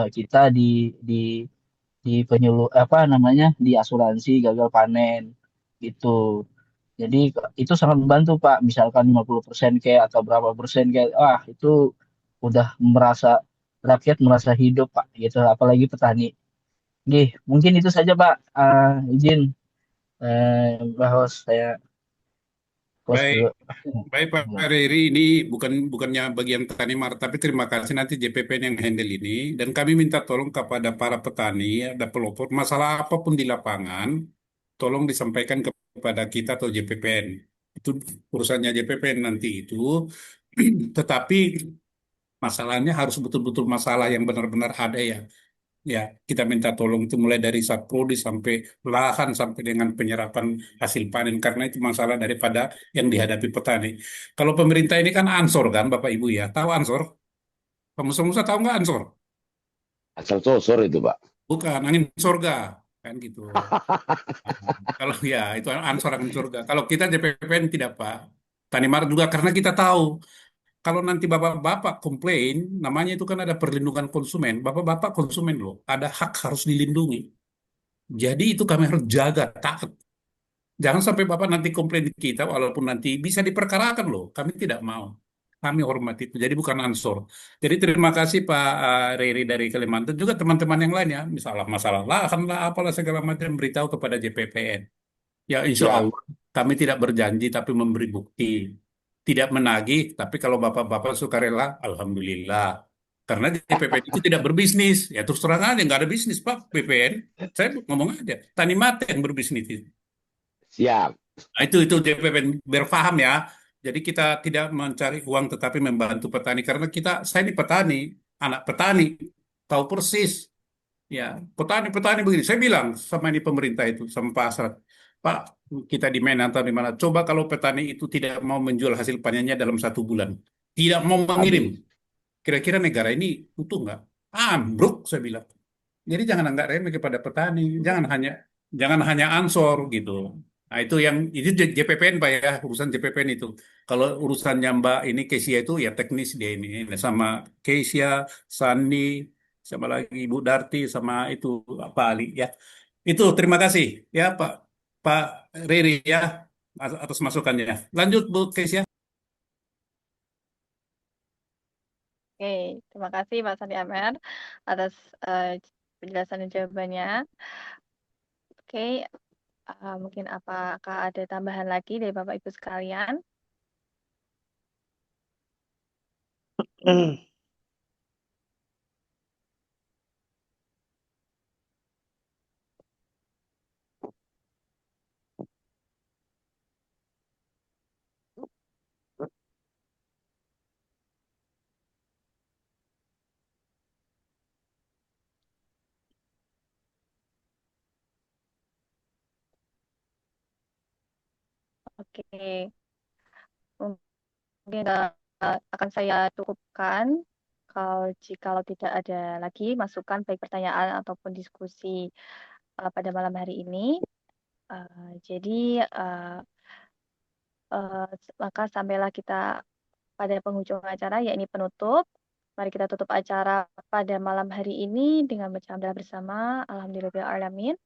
Speaker 15: kita di di penyuluh apa namanya di asuransi gagal panen gitu. Jadi itu sangat membantu Pak. Misalkan 50% kayak atau berapa persen kayak, itu udah merasa rakyat merasa hidup Pak gitu, apalagi petani. Gih, mungkin itu saja Pak. Izin bahwa saya close
Speaker 14: Baik,
Speaker 15: dulu.
Speaker 14: baik Pak Riri, ini bukannya bagian Tani Mart, tapi terima kasih nanti JPPN yang handle ini. Dan kami minta tolong kepada para petani, ada pelopor, masalah apapun di lapangan, tolong disampaikan kepada kita atau JPPN. Itu urusannya JPPN nanti itu. Tetapi masalahnya harus betul-betul masalah yang benar-benar ada ya. Ya, kita minta tolong itu mulai dari Saprodi sampai lahan sampai dengan penyerapan hasil panen karena itu masalah daripada yang dihadapi petani. Kalau pemerintah ini kan ansor kan Bapak Ibu ya, tahu ansor? Pengusaha-pengusaha tahu nggak ansor?
Speaker 11: Asal sosor itu, Pak.
Speaker 14: Bukan angin surga kan gitu. Kalau ya itu ansor angin surga. Kalau kita JPPN tidak Pak. Tani Mart juga karena kita tahu kalau nanti bapak-bapak komplain, namanya itu kan ada perlindungan konsumen. Bapak-bapak konsumen loh, ada hak harus dilindungi. Jadi itu kami harus jaga, taat. Jangan sampai Bapak nanti komplain di kita, walaupun nanti bisa diperkarakan loh. Kami tidak mau. Kami hormat itu. Jadi bukan ansor. Jadi terima kasih Pak Riri dari Kalimantan. Juga teman-teman yang lain ya. Misalnya masalah lahan lah, apalah segala macam. Beritahu kepada JPPN. Ya insya
Speaker 11: Siap.
Speaker 14: Allah kami tidak berjanji tapi memberi bukti. Tidak menagih, tapi kalau Bapak-Bapak sukarela, Alhamdulillah. Karena JPPN itu tidak berbisnis. Ya terus terang aja, nggak ada bisnis Pak BPN. Saya ngomong aja, Tani Mate yang berbisnis itu.
Speaker 11: Siap.
Speaker 14: Nah, itu JPPN berpaham ya. Jadi kita tidak mencari uang tetapi membantu petani. Karena saya ini petani, anak petani, tahu persis. Ya, petani-petani begini. Saya bilang sama ini pemerintah itu, sama Pak Asrat, Pak, kita di Medan atau di mana, coba kalau petani itu tidak mau menjual hasil panennya dalam 1 bulan, tidak mau mengirim,
Speaker 11: Habis.
Speaker 14: kira-kira negara ini utuh nggak? Ambruk, saya bilang. Jadi jangan anggap remeh kepada petani, jangan hanya ansor gitu. Nah itu JPPN Pak ya, urusan JPPN itu. Kalau urusannya Mbak ini Kesia itu ya teknis dia ini. Nah, sama Kesia, Sandi, sama lagi Ibu Darti, sama itu Pak Ali ya. Itu terima kasih ya Pak Riri ya atas masukannya. Lanjut Bu Kesia.
Speaker 1: Oke, terima kasih Pak Sandi Amer atas penjelasan dan jawabannya. Oke, mungkin apakah ada tambahan lagi dari Bapak Ibu sekalian? Oke, mungkin akan saya cukupkan kalau tidak ada lagi masukan baik pertanyaan ataupun diskusi pada malam hari ini. Jadi maka sampailah kita pada penghujung acara, yakni penutup. Mari kita tutup acara pada malam hari ini dengan bercanda bersama. Alhamdulillahirrahmanirrahim.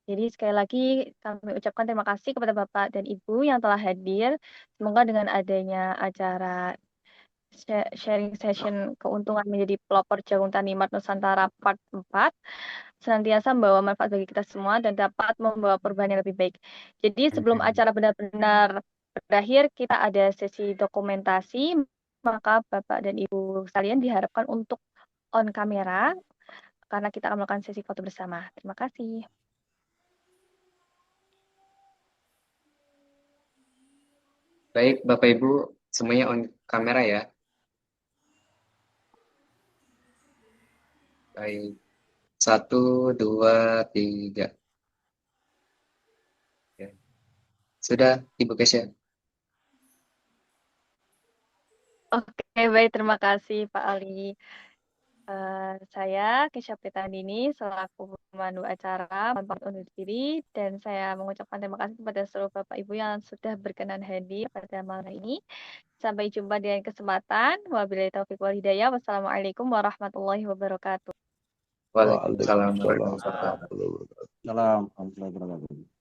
Speaker 1: Jadi sekali lagi kami ucapkan terima kasih kepada Bapak dan Ibu yang telah hadir. Semoga dengan adanya acara sharing session keuntungan menjadi pelopor jagung Tani Mart Nusantara part 4 senantiasa membawa manfaat bagi kita semua dan dapat membawa perubahan yang lebih baik. Jadi sebelum acara benar-benar berakhir, kita ada sesi dokumentasi, maka Bapak dan Ibu sekalian diharapkan untuk on kamera karena kita akan melakukan sesi foto bersama. Terima kasih.
Speaker 9: Baik, Bapak Ibu, semuanya on kamera ya. Baik, 1, 2, 3. Ya. Sudah, Ibu Kesya.
Speaker 1: Oke, baik. Terima kasih Pak Ali. Saya Kesya Pritandini selaku pemandu acara mohon undur diri dan saya mengucapkan terima kasih kepada seluruh Bapak Ibu yang sudah berkenan hadir pada malam ini. Sampai jumpa di lain kesempatan. Wabillahi taufiq wal hidayah. Wassalamualaikum warahmatullahi wabarakatuh.
Speaker 9: Waalaikumsalam
Speaker 11: Waalaikumsalam
Speaker 9: warahmatullahi wabarakatuh.
Speaker 11: warahmatullahi wabarakatuh.
Speaker 12: Salam.